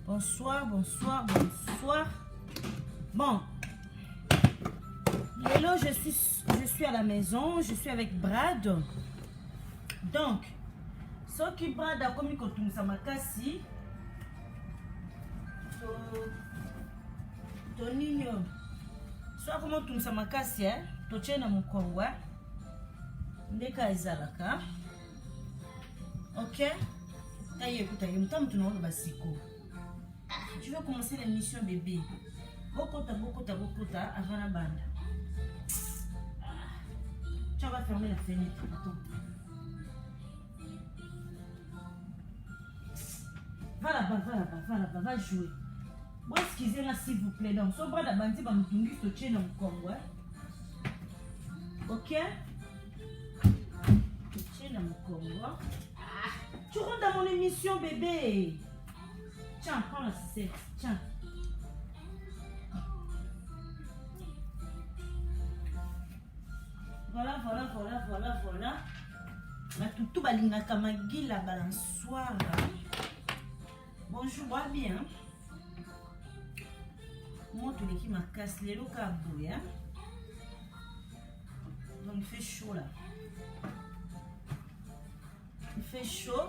Bonsoir, bonsoir, bonsoir. Bon. Hello, je suis à la maison. Je suis avec Brad. Donc, ce qui Brad a commis quand nous sommes cassés. Toninho. Soit comment nous sommes cassés. Tochena mukongwa. Ndeka ezalaka. Ok? Taïe, écoute, tu veux commencer l'émission bébé. Bokota avant la bande. Tu vas fermer la fenêtre. Attends. Va là-bas, va jouer. Bon, excusez-moi s'il vous plaît. Donc, so bras la bande, va me tourner sur le tien dans le Congo. Ok? Le tien dans le Congo. Tu rentres dans mon émission, bébé. Tiens, prends la 7. Tiens. Voilà. La toutou balinga kamagi la balançoire. Bonjour, va bien. Moi, tu l'équipe m'a cassé les locaux à bouillir. Donc, il fait chaud là. Il fait chaud.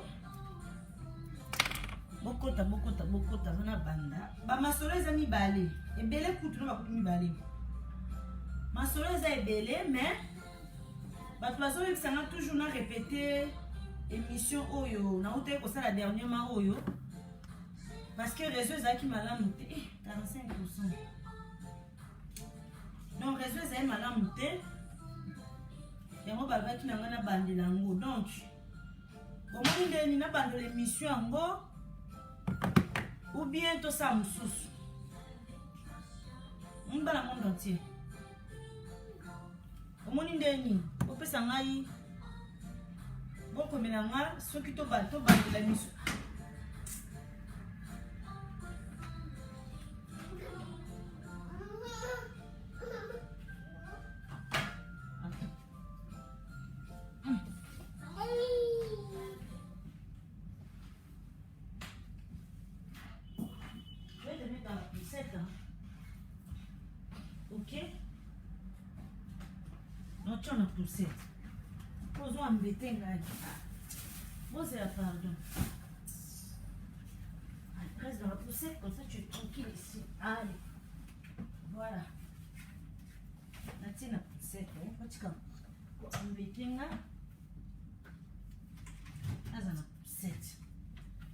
Bokota, vana banda. Ba masolo eza mi balé. Ebele kutu na kutu mi balé. Masolo eza ebele, mais ba toazo yexanga toujours na répéter émission oyo. Na ote ko sala dernièrement oyo. Parce que réseau eza ki malamu te. 45%. Donc réseau eza malamu te. Yango baba ki nanga na bandela ngo. Donc comment ndeni na bandela émission ngo ou bien tout ça moussous. On va la monde entier. Comment ndeni on peut s'engager. Bon comme nanga ceux qui to bandela émission. Tu en as poussé. Posons un bétain là. Posez la pardon. Reste dans la poussette, comme ça tu es tranquille ici. Allez. Voilà. La tienne la poussette. Tu as un bétain là. Là, dans la poussette.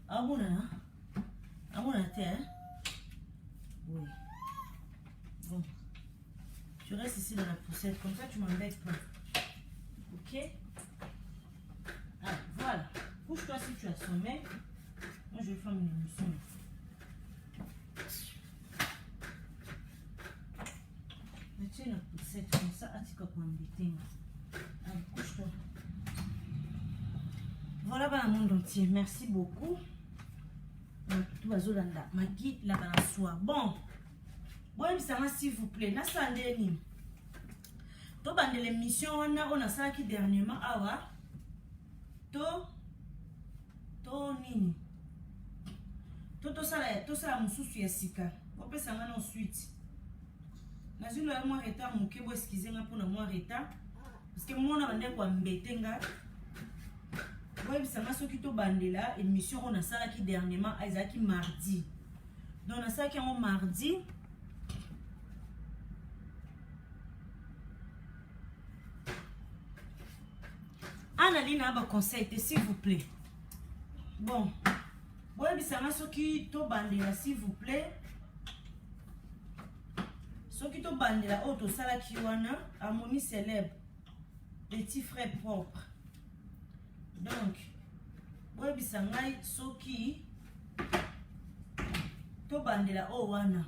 Ah bon, là. Ah bon, la terre. Oui. Bon. Tu restes ici dans la poussette, comme ça tu m'embêtes pas. Ok? Ah, voilà. Couche-toi si tu as sommeil. Moi je vais faire une émission. Mais tu es dans la poussette, comme ça, tu peux m'embêter. Allez, couche-toi. Voilà, dans le monde entier. Merci beaucoup. Tout va zolanda. Ma guide là dans la soirée. Bon. Bon, s'il vous plaît, na sandeni. To bande l'émission on a ça qui dernièrement awa. To nini. To ça mususu yesika. On peut s'en aller ensuite. Na zulu ya moi retard muke bo excusez nga pour na moi retard parce que moi na bande kwa mbetenga. Bon, ça m'a ce qui to bande là émission on a ça qui dernièrement Isaac mardi. Donc on a ça qui en mardi. Analine a un conseil, s'il vous plaît. Bon. Bon, ça m'a ce qui to bandela, s'il vous plaît. Ce qui to bandela, auto sala kiwana, harmonie célèbre. Petit frère propre. Donc, bon, ça m'a ce qui to bandela, oh, wana.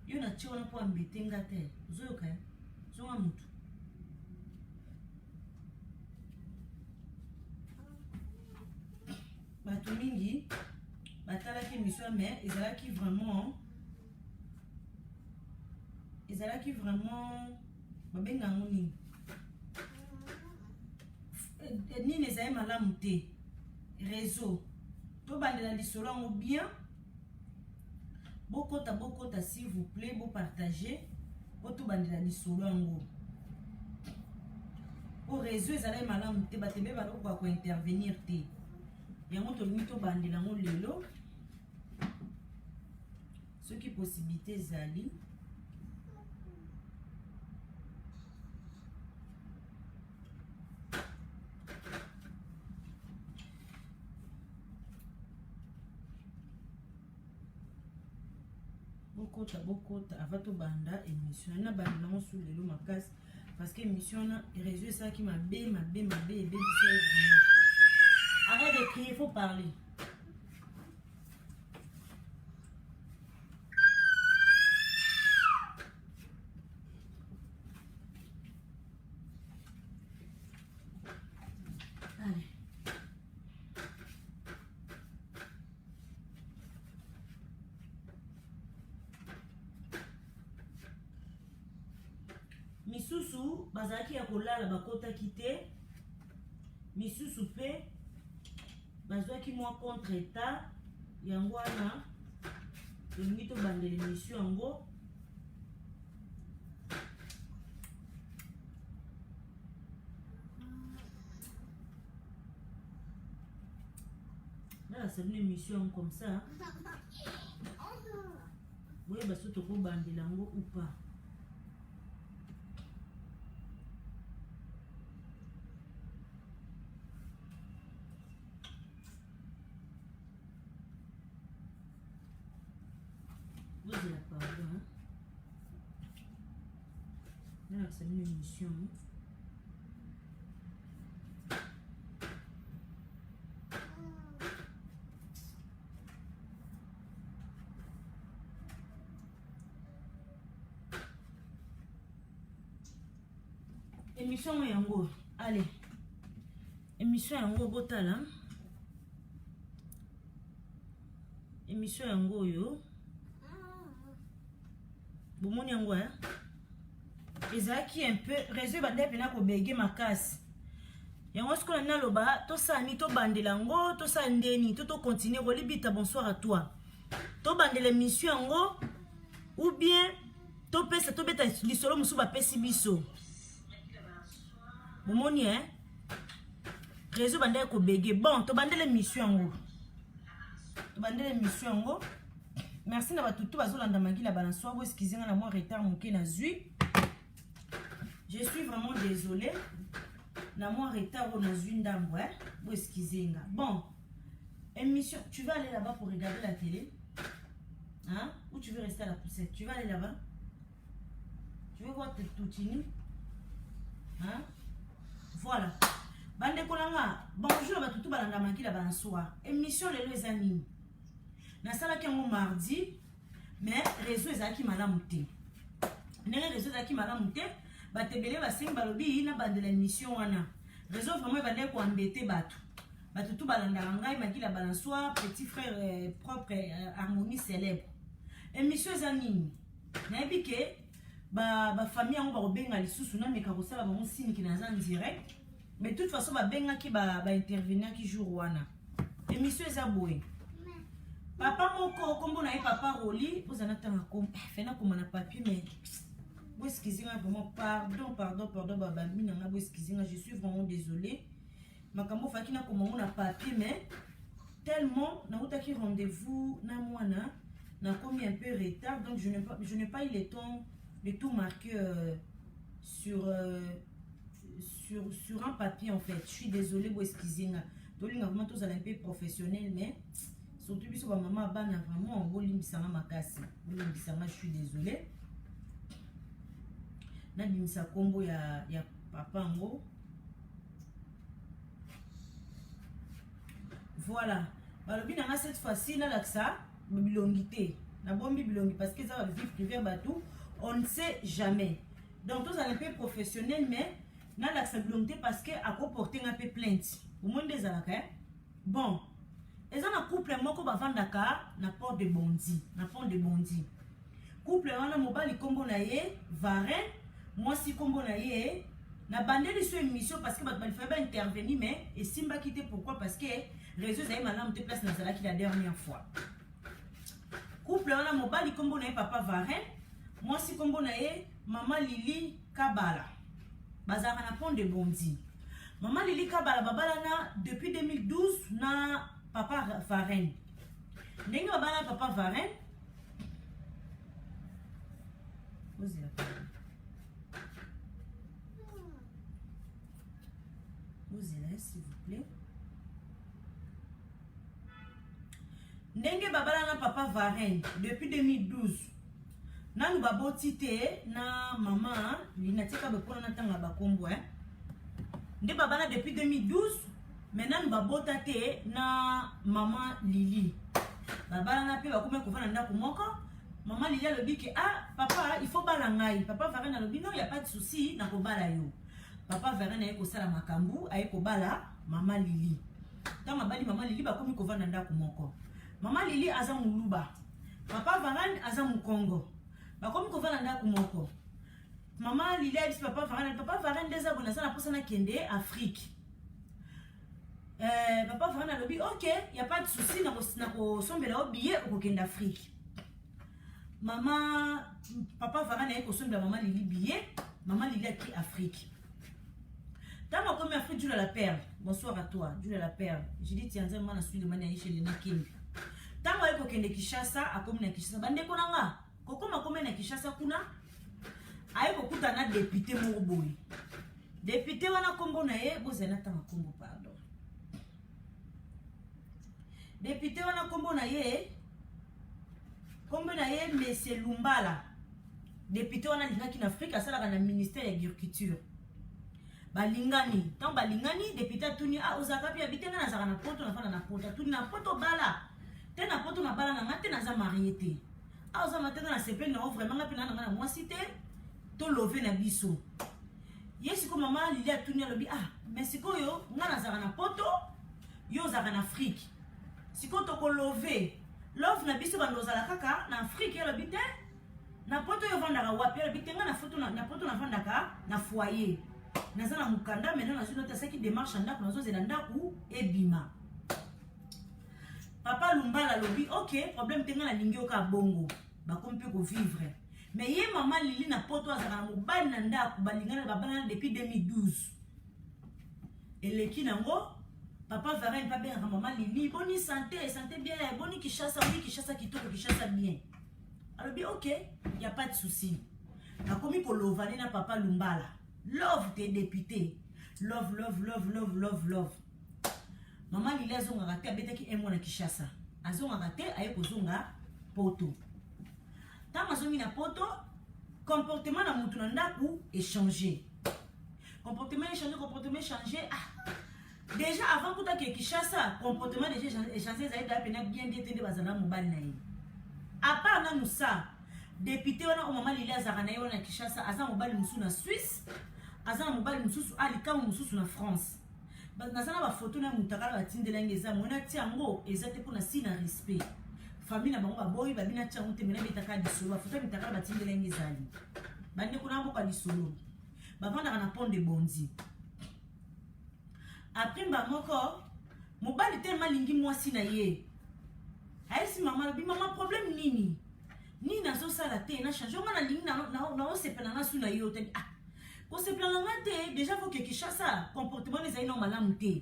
Yona chiwana po ambetenga te. Zoyoka, zonga mutu. Bato mingi batalaki émission mais ezalaki vraiment babenga ngo nini nini ezali malamu te réseau To bandela lisolo yango bien. Bokota s'il vous plaît, bo partager. Bo to bandela lisolo yango. Au réseau ezala malamu te batebe ba ko intervenir te. Yango to limito bandela yango lelo. Ce qui possibilité zali. Bokota avant to banda émission na banda non sous le makas parce que émission na réseau ça qui m'a bé vraiment. Arrête de crier, faut parler. Allez. Misusu bazaki ya kolala bakota kite. Misusu pe bazwaki mwa contre état yango wana tolingi tobandela émission yango. Là c'est une émission comme ça. Oui, baso toko bandela yango ou pas. Vous avez la parole, hein? Là, c'est une émission. Émission yango. Allez. Émission yango botala. Émission yango yo. Bon yango hein. Ezaki un peu réseau bande pena ko bege makasi. Yango ce qu'on a loba to sani to bandela ngo to sandeni to continuer ko libita bonsoir à toi. To bandela émission yango ou bien to pesa to beta lisolo musu ba pesi biso. Bomoni hein. Réseau bande ko bege bon to bandela émission yango. To bandela émission yango. Merci na batutu bazolanda magila balansoa bo excuser na moi retard moké na zui. Je suis vraiment désolée. Na moi retard na zui ndambo hein. Bo excuser nga. Bon. Émission, tu vas aller là-bas pour regarder la télé? Hein? Ou tu veux rester à la poussette? Tu vas aller là-bas? Tu veux voir tes toutini? Hein? Voilà. Bande kolanga. Bonjour batutu balanda magila balansoa. Émission lelo ezani. Na sala ki yango mardi mais réseau ezaki malamu te. Ndenge réseau ezaki malamu te batebele basengi balobi na bandela émission wana. Réseau vraiment bande ko embêter batu. Batu tout balanda ngai makila balansoa petit frère propre harmonie célèbre. Émission ezani. Na ebike ba famille yango ba obenga lisusu na meka ko sala ba monsini ki naza en direct. Mais de toute façon ba benga ki ba intervenir ki jour wana. Émission ezaboé. Papa moko kombo na papa Roli vous en attendez comme fena comme na papier mais vous excusez vraiment pardon baba mina nga vous excusez je suis vraiment désolé makambo faki na comme na papier mais tellement na utaki rendez-vous na mwana na commis un peu retard donc je n'ai pas eu le temps de tout marquer sur un papier en fait. Je suis désolé vous excusez nga tolinga vraiment tous un peu professionnel mais surtout biso ba maman bana vraiment bolimbisanga makasi bolimbisanga je suis désolé na bimisa kombo ya papa ngo voilà balobi na cette fois-ci na laksa bilongité na bombi bilongi parce que ça va vivre privé batou on ne sait jamais donc tous un peu professionnel mais na laksa bilongité parce que a comporter un peu plainte au monde des alaka bon. Et ça na couple moko bavandaka na porte de Bondi, na porte de Bondi. Couple wana mobali kombo na ye, Varenne, moi si kombo na ye, na bandeli sur émission parce que ba fallait intervenir mais et simba quitté pourquoi parce que réseau ezali malamu te place nazalaki la dernière fois. Couple wana mobali kombo na ye papa Varen, mwasi kombo na ye mama Lili Kabala. Bazaka na pont de Bondy. Mama Lili Kabala babalana depuis 2012 na papa Varen. Ndenge babala papa Varen. Vous allez s'il vous plaît. Ndenge babalana papa Varen depuis 2012. Nanu baboti te na mama linatika bekona na tanga bakombo Nde babala depuis 2012, maintenant babota te na mama Lili. Babala na pe bakome kofana ndako moko. Mama Lili alobi ke papa il faut bala ngai. Papa Varen alobi non, il y a pas de souci na ko bala yo. Papa Varen aye ko sala makambu aye ko bala mama Lili. Tama bali mama Lili bakomi kofana ndako moko. Mama Lili aza muluba. Papa Varen aza mukongo. Bakomi kofana ndako moko. Maman Lili a dit papa Varen déjà bon ça na posa na kende Afrique. Papa Varen a dit OK, il y a pas de souci na ko sombela o billet au kende Afrique. Papa Varen a ko sombela maman Lili billet, maman Lili a qui Afrique. Tama comme Afrique Jules la Perle. Bonsoir à toi, Jules la Perle. Je dis tiens moi na suis de mania chez les Nakim. Tama ko kende Kinshasa a comme na Kinshasa bande ko nanga. Kokoma comme na Kinshasa kuna aye kokuta na député Moroboy. Député wana kombo na ye bozana tanga kombo pardon. Député wana kombo na ye Monsieur Lumbala. Député wana lingaki na Afrique asala na ministère ya agriculture. Balingani, tant balingani député tuni ozaka pi habiter na zaka na poto na fana na poto tuni na poto bala. Te na poto na bala na ngate na za mariété. Oza matena na sepe na vraiment ngapi na moi cité. To love na biso. Yesi ko mama Lili atuni alobi mais siko yo nga nazaka na poto yo zaka na Afrique. Siko to ko love na biso bandozala kaka na Afrique alobi te na poto yo vandaka wapi alobi te nga na poto na poto na vandaka na foyer. Nazana mukanda maintenant na zino ta qui démarche ndako nazo zela ndako ebima. Papa Lumbala alobi OK, problème tenga na lingi oka bongo. Ba kompe ko vivre. Mais ye maman Lili na poto azaka mobali na ndako balingana babana depuis 2012. Eleki nango papa Varen pas bien maman Lili boni santé bien boni Kinshasa kitoko Kinshasa bien. Alors bien OK, il y a pas de souci. Na komi ko lovane na papa Lumbala. Love tes députés. Love. Maman Lili azonga raté abetaki emo na Kinshasa. Azonga raté aye kozonga poto. Tant mazongi na poto, comportement na mutu na ndaku échangé. Comportement échangé. Déjà avant kuta ke Kinshasa, comportement déjà échangé ça ida pena bien tende bazana mobali na ye. À part na musa, député wana o mama Lili azaka na ye wana Kinshasa, aza mobali musu na Suisse, aza mobali musu alikamu musu na France. Nazana ba photo na mutakala batindela ngeza mona tiango ezate pour na sina respect. Famille na bango baboyi babina tchango te mena betaka disolo afuta mitaka batindela ngezali bande kuna mboka disolo bavanda na pont de Bondy. Après moko mobali te malingi mwasi na ye aisi mama problème nini nazo sala te na change nga na lingi na osepela na suna yo te ko sepela nga te déjà faut que Kinshasa comportement les aino malamu te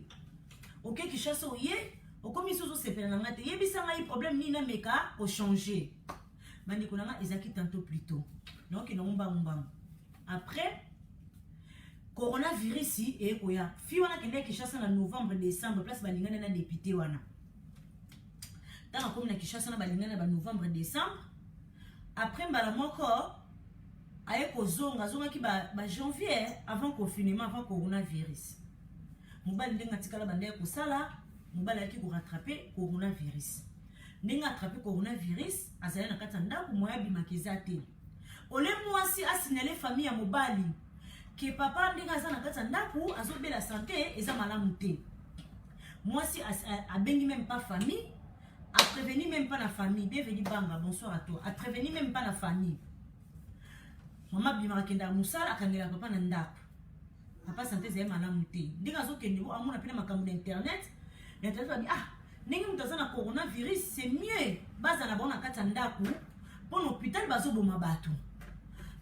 OK Kinshasa oye au comme ils se perdent dans la tête, il y a un problème ni na meka au changer. Mani konanga ezaki tantôt plus tôt. Donc ils n'ont pas après coronavirus et koya. Fi wana kende Kinshasa na novembre décembre place balingana na député wana. Dans comme na Kinshasa na balingana na novembre décembre. Après mbala moko aye kozonga ki ba janvier avant confinement avant coronavirus. Mobali ndenga tikala bande ko sala mobali aki ko rattraper coronavirus. Ndenga attraper coronavirus azali na kata ndako moya bimakeza te. Ole mwasi asinele famille ya mobali ke papa ndenga aza na kata ndako azobela santé eza malamu te. Mwasi a bengi même pas famille, a prévenu même pas la famille. Bienvenue Banga, bonsoir à toi. A prévenu même pas la famille. Maman bimaka kenda musala akangela papa na ndako. Papa santé zema malamu te. Ndenga zo kende bo amuna pena makambo na internet. l'internet va dire ah ndenge mutaza na coronavirus c'est mieux baza na bona kata ndaku pour l'hôpital bazo boma bato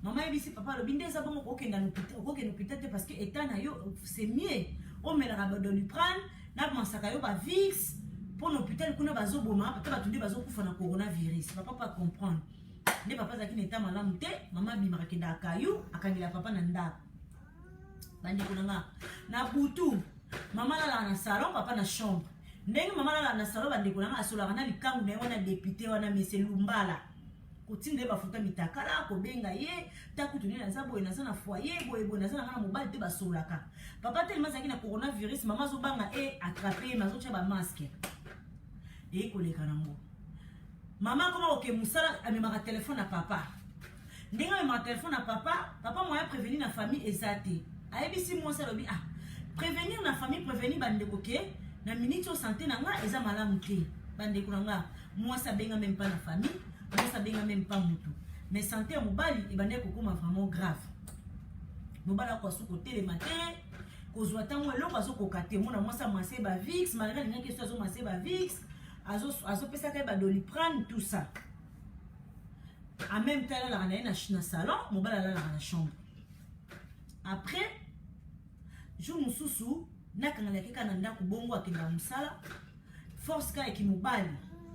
maman ebisi papa lobi ndeza bongo kokenda l'hôpital parce que état na yo c'est mieux on met la Doliprane na mansaka yo ba Vicks pour l'hôpital kuna bazo boma peut-être batundi bazo kufa na coronavirus papa pas comprendre ne papa zaki n'état malamu te maman bimaka kenda akayu akangela papa na ndako bandi kunanga na butu maman la na salon papa na chambre ndenge maman la na salon bandi kunanga asola na likangu na wana député wana monsieur Lumbala kotinde bafuta mitakala ko benga ye takutuni na zabo na sana foyer boye na sana na mobile te basolaka papa tellement zaki na coronavirus maman zo banga attraper mazo cha ba masque ko leka nango maman comment OK musala amemaka téléphone à papa ndenge amemaka téléphone à papa moya prévenir na famille ezate ayebisi mo salobi ah prévenir na famille prévenir bandeko ke na minute santé na nga eza malamu te bandeko na nga moi ça benga même pas la famille moi ça benga même pas mutu mais santé ya mobali ebandeko koma vraiment grave mobala ko suko tele matin ko zwa tango eloko azokoka te mona mwasa mwase ba Vicks malgré linga question azo mwase ba Vicks azo pesa ka ba Doliprane tout ça en même temps là na salon mobala là na chambre après jour mususu nakangala keka na ndako bongo akenda musala force ka ekimobali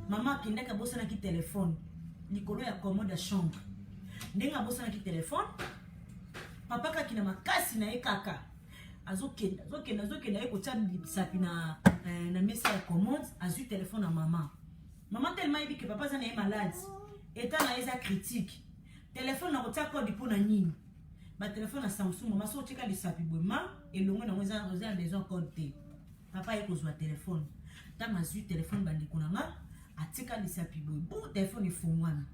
mama akenda ka bosa na ki téléphone likolo ya commode chambre ndenga bosa na ki téléphone papa ka kina makasi na ekaka azokenda ekotya bisapi na mesa ya commode azu téléphone na maman tellement yebi que papa zana ye malade état na eza critique téléphone na kotya code pour na nini ba téléphone na Samsung maman so tika lisapi bwema elongo na mweza besoin code te papa ye kozwa téléphone tanga azu téléphone bandeko nanga atika lisapi bwe téléphone efongwana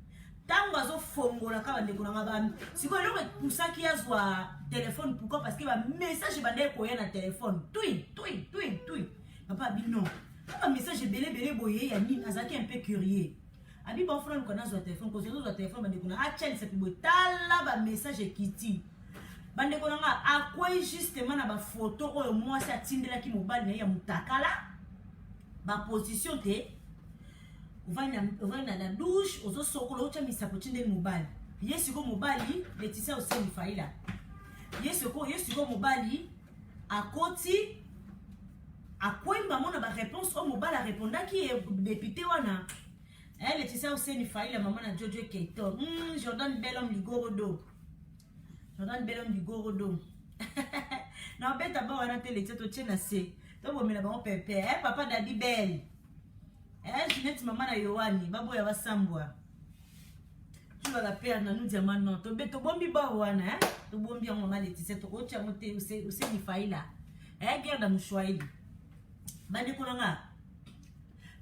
tango azofongola ka bandeko nanga ba siko eloko pusaki azwa téléphone pourquoi parce que ba message bandeko koya na téléphone tui papa bi non ba message belé boye ya nini azaki un peu curieux abi ba frère ko na zwa téléphone ko zo téléphone bandeko na acha lisapi bwe tala ba message kiti bandeko nanga akwai justement na ba photo oyo mwasi atindelaki mobali na ya mutakala ba position te uvana na douche ozo sokola ocha misapo tindeli mobali yesiko mobali Laetitia Oseni Faila yesiko mobali akoti akwemba mona ba réponse o mobali a répondaki député wana Laetitia Oseni Faila maman na Jojo Keito Jordan Belhomme Ligorodo na beta ba wana tele tito tena se to bomela ba pepe papa Daddy Bell Jeanette maman na Yohani babo ya basambwa tu vas la perdre na nous diamant non to beto bombi ba wana to bombi ya maman Laetitia to ko tia mote Oseni Faila guerre mushwaili bande kolanga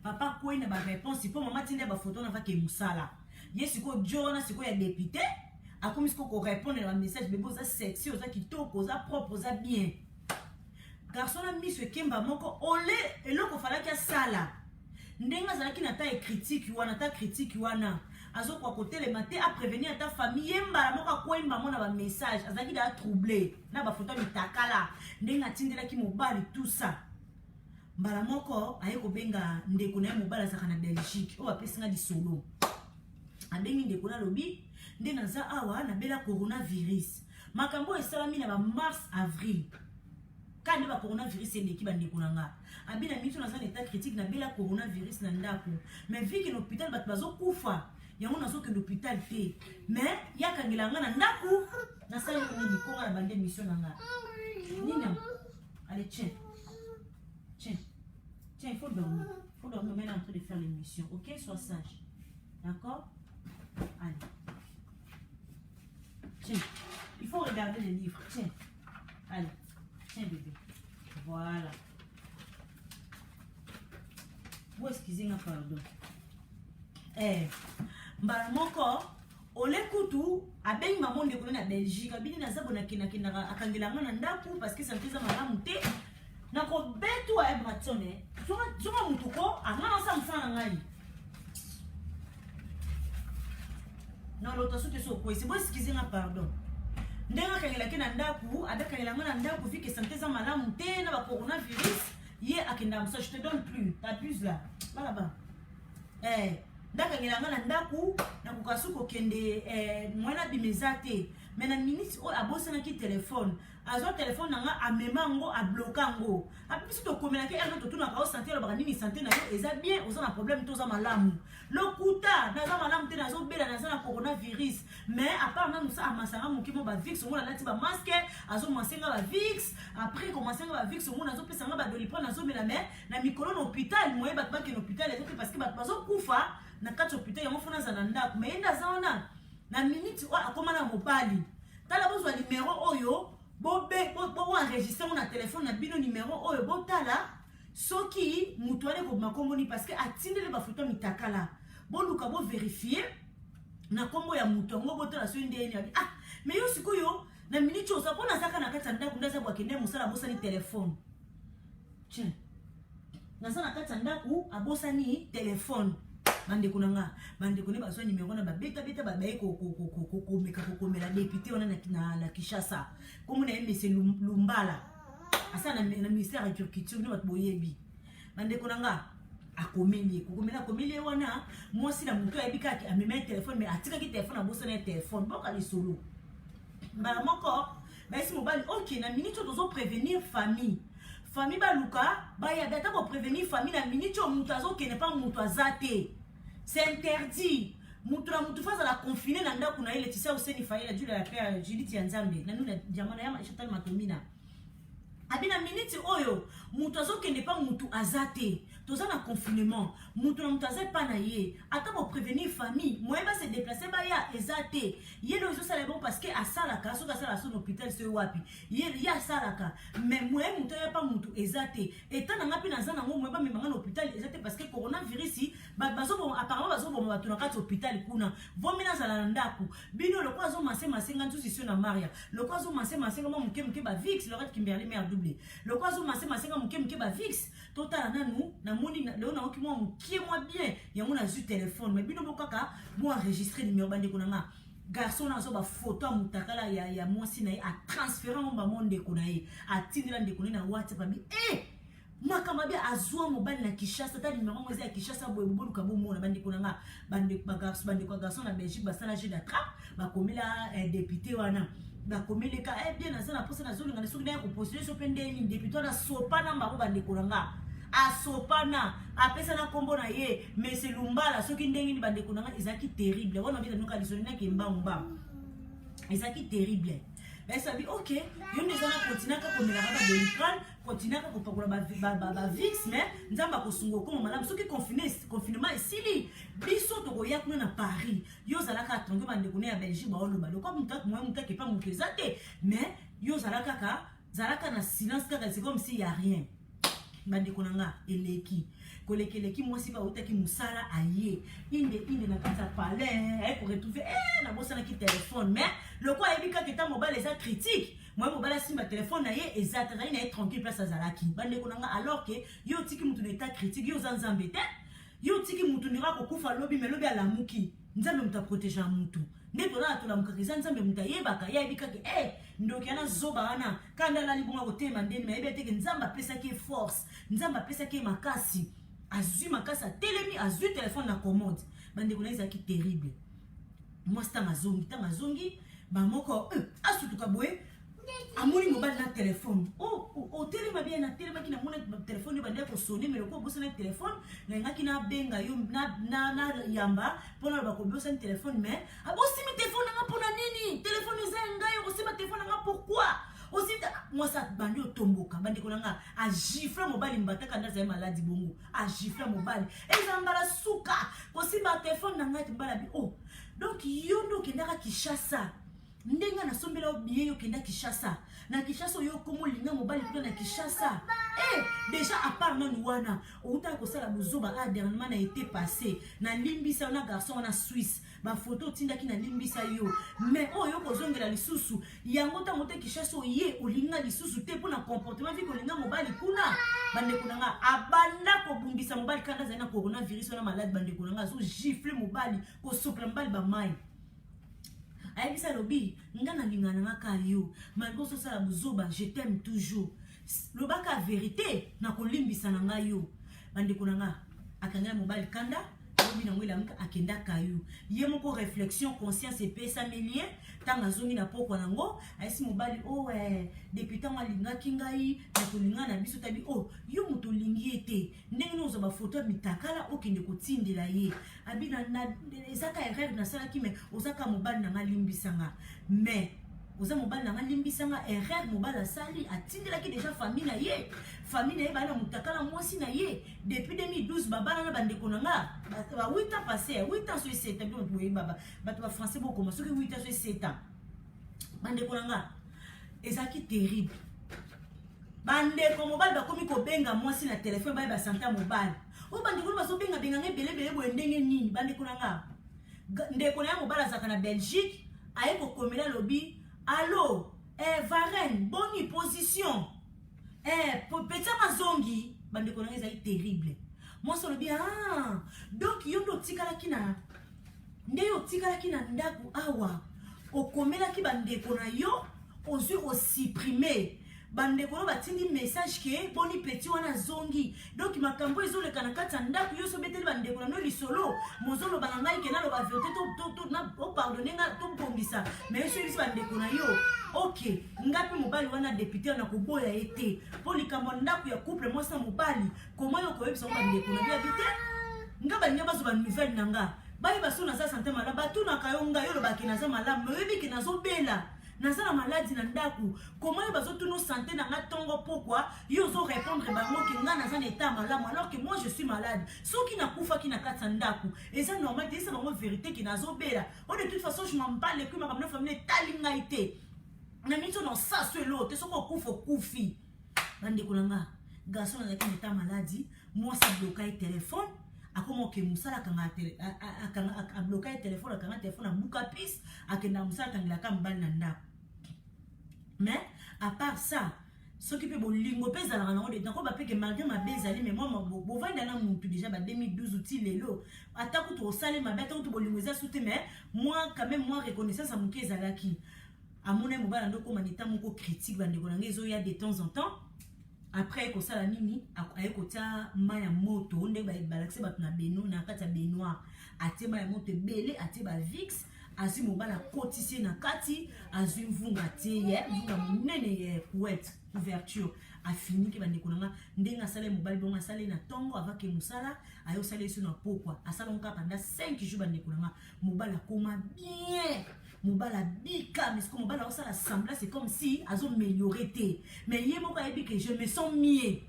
papa ko ina ba réponse pour maman tinde ba photo na va ke musala yesiko Jona siko ya député akomi siko ko répondre na message bebo za sexy oza kitoko oza propre oza bien garçon na miso kemba moko ole eloko falaki sala ndenga zalaki na ta critique wana azo kwa côté le matin à prévenir ta famille yemba moko ko imba mona ba message azaki da troublé na ba photo mitakala ndenga tindela ki mobali tout ça mbala moko ayeko benga ndeko na mobali zaka na Belgique o apesinga di solo abengi ndeko na lobi nde naza awa na bela coronavirus makambo esalami na ba mars avril quand ba coronavirus eleki bandeko nanga abina mitu na état critique na bela coronavirus na ndako mais vu que l'hôpital bat bazo kufa yango nazo ke l'hôpital te mais yakangela nga na ndako na sala ni ko na bande mission nanga nina allez tiens il faut dormir maintenant en train de faire l'émission OK sois sage d'accord allez tiens il faut regarder les livres tiens allez tiens bébé voilà vous excusez-moi pardon mbala moko ole kutu abengi maman ndeko na Belgique abini na zabo na kina akangela nga na ndako parce que ça me faisait malamu te na ko betu a Everton zonga mutuko angana sa mfana ngai non l'autre soute so quoi c'est bon excusez-moi pardon ndenga kangela kina ndako adakangela nga na ndako fike santé za malamu te na ba coronavirus Ye akenda musa, je te donne plus. T'abuses là. Là là-bas. Ndaka ngelanga na ndaku na kukasu kokende mwana bimezate. Mais na minute o abosana ki téléphone. Azo téléphone nanga amema ngo a bloquer ngo. Apisi to komela ke erno to tuna ka o santé lo bani ni santé na yo eza bien oza na problème to za malamu. Lokuta na za malamu te na zo bela na za na coronavirus. Mais à part na musa amasanga mukimo ba vix ngo na lati ba masque azo masenga ba vix après commencer ba vix ngo na zo pesa nga ba dolipo na zo mela mais na mikolo na hôpital moye ba ba ke na hôpital ezo parce que ba zo kufa na kati hôpital yango fona za na ndako mais enda za ona na minute o akoma na mobali tala bozwa numéro oyo bo enregistrer na téléphone na bino numéro oyo bo tala soki mutu ane ko makomoni parce que atindele ba photo mitakala bo luka bo vérifier na kombo ya mutu ngo bo tala so ndeni ah mais yo sikoyo na minute oza pona zaka na kati ndako ndaza bwa kende musala bosa ni téléphone tiens naza na kati ndako abosa ni téléphone bande kunanga bande kone ba so numéro na ba beta babaye ko meka député on na Kinshasa comme na monsieur Lumbala asa na ministère de culture no boyebi bande kunanga akomeli kokomela wana mosi na muto ayebika ki amema téléphone mais atika ki téléphone abosa na téléphone boka li solo mbala moko ba esi mobali OK na minute tozo prévenir famille ba luka ba ya data ko prévenir famille na minute o muto azo kene pas muto azate. C'est interdit. Mutura mutu faza la confiner na ndako na ile tisa useni faila juu la père Judith ya Nzambe na nuna jamana ya Chantal Matomina. Abina minute oyo mutu azokende pa mutu azate toza na confinement mutu na mutu azate pa na ye ata bo prévenir famille moyeba se déplacer ba ya ezate ye lo zo sala bon parce que asalaka so ka sala so hôpital se wapi ye ya salaka mais moye mutu ya pa mutu ezate eta na ngapi na zana ngo moyeba memanga na hôpital ezate parce que coronavirus bazo bon apparemment bazo bon batu na kati hôpital kuna vomina zala na ndako bino lo kwa zo masenga ntu sisio na Maria lo kwa zo masenga mo muke ba vix le rat kimberlé mère doublé le quoi zo masenga muke ba vix total nanu na moni leo na oki mo muke moi bien yango na zu téléphone mais bino bokaka bo enregistrer numéro bande kunanga garçon na zo ba photo mutakala ya mwasi na a transférer mo ba monde kunaye a tindela ndekone na WhatsApp bi makama bia azwa mobali na Kinshasa ta numéro mo ya Kinshasa boye bobo luka bo mona bande kunanga bande kwa garçon na Belgique ba sala jeu d'attrape ba komela député wana ba komeleka bien na sana posa na zolinga na soki na ko poster so pendeni député na sopana mbabo bande kunanga asopana apesa na kombo na ye monsieur Lumbala soki ndengi ni bande kunanga ezaki terrible wana vita nuka lisoni na kembamba ezaki terrible. Mais ça dit OK, yo ndeza na continue ka komela ba Doliprane, continue ka kopakola ba Vix mais nzamba ko sungo ko malamu soki confinement esili biso to koya kuna na Paris. Yo zalaka atronge bande kuna ya Belgique ba oloba. Lo comme muta ke pa mukezate mais yo zalaka na silence kaka c'est comme s'il y a rien. Bande kunanga eleki koleki mwasi ba utaki musala aye inde na kata palais pour retrouver na bossa na ki téléphone mais le quoi ebika que ta mobile eza critique moi mobile simba téléphone na ye ezata na ina tranquille place azalaki bande kunanga alors que yo tiki mutu na état critique yo zanzambe te yo tiki mutu ndira ko kufa lobi melobi alamuki nzambe muta protéger mutu ndeko na to la mukariza nzambe muta yebaka ya ebika ke ndoki ana zoba wana kanda la libonga ko tema ndeni mais ebete ke nzamba pesa ki force nzamba pesa ki makasi azui makasa telemi azui téléphone na commande bande kunaiza ki terrible moi sta mazongi ba moko asutuka boye amoni mobile na téléphone telema bien na telema ki na mona téléphone bande ko sonner mais ko bosa na téléphone na ngaki na benga yo na yamba pona ba ko bosa na téléphone mais abosi mi téléphone nga pona nini téléphone zenga yo ko sima téléphone nga pourquoi aussi moi ça bandi otomboka bandi konanga a gifler mobile mbataka ndaza maladi bongo a gifler mobile ezambala suka kosi ba téléphone nanga timbala bi donc yo ndo kendaka Kinshasa ndenga na sombela obiye yo kenda Kinshasa na Kinshasa yo komo linga mobile kuna na Kinshasa déjà à part non wana outa ko sala buzoba dernièrement na été passé na limbisa na garçon na Suisse ba photo tinda ki na limbisa yo mais yo ko zongela lisusu yango ta mote Kinshasa ye olinga lisusu te pona comportement vi ko linga mobile kuna bande kunanga abanda ko bumbisa mobile kanda za na coronavirus na malade bande kunanga zo gifler mobile ko sopla mobile ba mai ayebisa lobi ngana lingana ngaka yo malgré ça la buzoba je t'aime toujours lobaka vérité na kolimbisa na ngai yo bandeko na nga akanga mobali kanda obi na ngwela muka akenda kayu ye moko réflexion conscience epesa melie tanga zongi na poko nango aisi mobali député wa lingaki ngai na kolinga na biso tabi yo muto lingi ete ndenge nozo ba photo mitakala okende kotindela ye abina na ezaka erreur na sala ki me ozaka mobali na ngalimbisanga mais oza mobali na ngalimbisanga erreur mobali asali atindelaki déjà famille na ye bana mutakala mwasi na ye depuis 2012 babana na bandeko na nga ba 8 ans passé 8 ans sur 7 ans boye baba bato ba français boko masoki 8 ans sur 7 ans bandeko na nga ezaki terrible bandeko mobali bakomi ko benga mwasi na téléphone ba santa mobali bandeko baso benga belebele boye ndenge nini bandeko na nga ndeko na mobali azaka na Belgique aye ko komela lobi allo Varenne bonne position petit mazongi bandeko na ngeza terrible moi so lobi donc yondo tikala kina ndeyo tikala kina ndaku awa okomela ki bandeko na yo ozui o supprimer bandeko no batindi message ke boni petit wana zongi donc makambo ezoleka na kati ya ndaku yo so beteli bandeko na no lisolo mozolo banangai ke na lo ba vérité to na pardonner nga to bongisa mais so bisi bandeko na yo ok ngapi mobali wana député na koboya ete po likambo ndaku ya couple moi sa mobali comment yo koyebisa bandeko na yo habité nga banya bazo ba nouvelle nanga bayi baso na sa santé mala batuna kayonga yo lo bakina za mala mebi kina zo bela nazala maladie na ndaku comment bazo tuno santé na nga tongo pourquoi yo zo répondre bango ki nga naza na état malamu alors que moi je suis malade soki na kufa ki na kata ndaku et ça normal c'est bango vérité ki nazo bela de toute façon je m'en bats les couilles ma famille talinga ité na mito no sa so l'autre soko kufa kufi bandeko nga garçon na ki état maladie moi ça bloquer téléphone akoma ke musala kanga a bloquer téléphone akanga téléphone abuka pis akenda musala kangila ka mbali na ndako mais à part ça ce qui peut bolingo pesa la rango de tant ko ba peke malgré ma bezali mais moi bo vanda na mutu déjà ba 2012 outil lelo ataku to sale ma beta to bolingo za soute mais moi quand même moi reconnaissance à muke zalaki amona mobala ndoko manita moko critique bandeko na ngezo ya de temps en temps après ko sala nini ayekota maya moto nde ba balakse bat na beno na kata benoir ate maya moto belé ate ba vix azi mobala cotiser na kati azi mvunga te ye mvunga munene ye couverture a fini ke bandeko na ndenga sala mobali bonga sala na tongo avake musala ayo sala iso na pokwa asala nka pendant 5 jours bandeko na mobala koma bien mobala bika mais comme mobala osala semblant c'est comme si azo améliorer te mais ye moko ayebi que je me sens mieux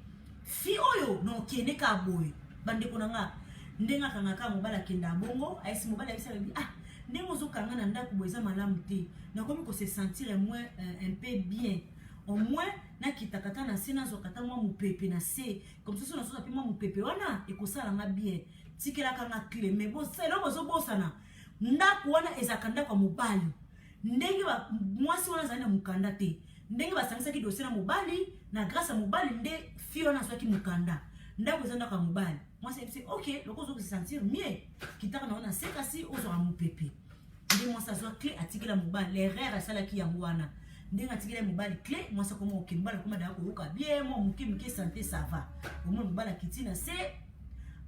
fi oyo non kene ka boy bandeko na ndenga kanga ka mobala kenda bongo ayesi mobala ayesa bi ndenge ozokanga na ndako boza malamu te nakomi ko se sentir moins un peu bien au moins na kitakata na sena zokata mwa mupepe na se comme ça so na so pe mwa mupepe wana ekosala nga bien tikela kanga clé mais bo c'est là bozo bosana ndako wana ezakanda kwa mobali ndenge ba mwasi wana zana mukanda te ndenge basangisa ki dossier na mobali na grâce à mobali nde fio na swaki mukanda ndako zanda kwa mobali moi c'est ok loko zo se sentir mieux kitaka na wana c'est kasi ozo a mupepe ndenge moi ça soit clé atikela mobali l'erreur à sala ki ya mwana ndenge atikela mobali clé moi ça comme ok mobali kuma da ko yoka bien moi mukimike santé ça va au moins mobali kitina c'est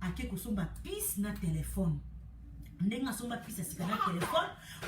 ake kosomba pis na téléphone ndenga somba pis asika na téléphone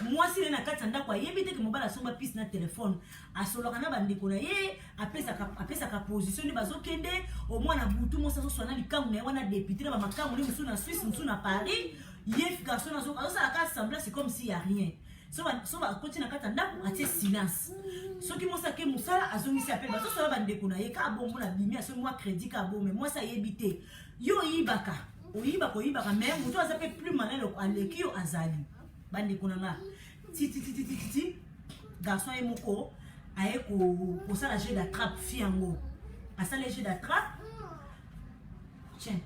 moi si na kati ndako ayebite ke mobala somba pis na téléphone asoloka na bandeko na ye apesa ka position ni bazokende au moins na butu mo sa so sona likamu na wana député na makamu ni musu na Suisse musu na Paris ye garçon na so ça la semblant c'est comme s'il y a rien so ba continue na kati ndako atie silence soki mo sa ke musala azongisi appel bazo so bandeko na ye ka bongo na bimi aso moi crédit ka bon mais moi ça yebite yo yibaka oyiba mais mutu azape plus malin aleki yo azali bandeko na nga ti garçon e moko aye ko sala jeu d'attrape fiango asala jeu d'attrape tiens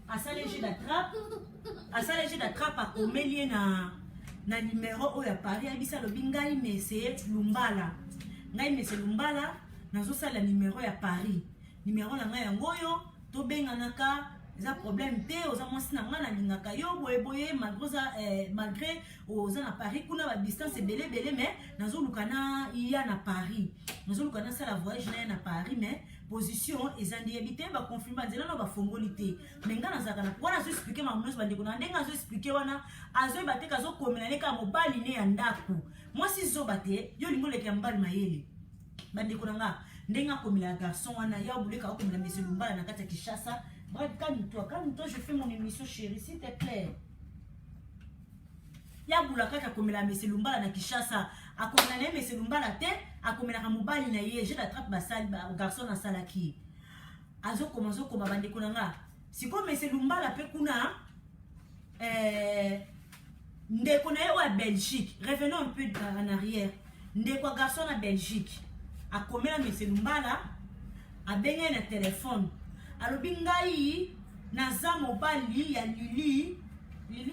asala jeu d'attrape a komelie na numéro oyo ya Paris abisa lobi ngai mese Lumbala nazo sala numéro ya Paris numéro na ngai yango yo to benga naka eza problème te oza mwasi na nga na lingaka yo boye boye malgré oza na Paris kuna ba distance ebele mais nazoluka na ya na Paris nazoluka na sala voyage na ya na Paris mais position ezandi ebité ba confirmer nzela na ba fongoli te mais nga nazaka na wana zo expliquer ma mnos bande kuna ndenga zo expliquer wana azo bateka zo komela neka mobali ne ya ndaku mwasi zo bate yo lingo leke mbali mayele bande kuna nga ndenga komela garçon wana ya obuleka komela monsieur Lumbala na kati ya Kinshasa. Bref, calme-toi, je fais mon émission chérie, s'il te plaît. Ya boulaka ka komela monsieur Lumbala na Kinshasa, a komela na monsieur Lumbala te, a komela ka mobali na ye, je l'attrape basali ba garçon na salaki. Azo komanzo ko babande konanga. Siko monsieur Lumbala pe kuna ndeko na ye wa Belgique. Revenons un peu en arrière. Ndeko garçon na Belgique. A komela monsieur Lumbala a benga na téléphone. Alobi ngai naza mobali ya Lili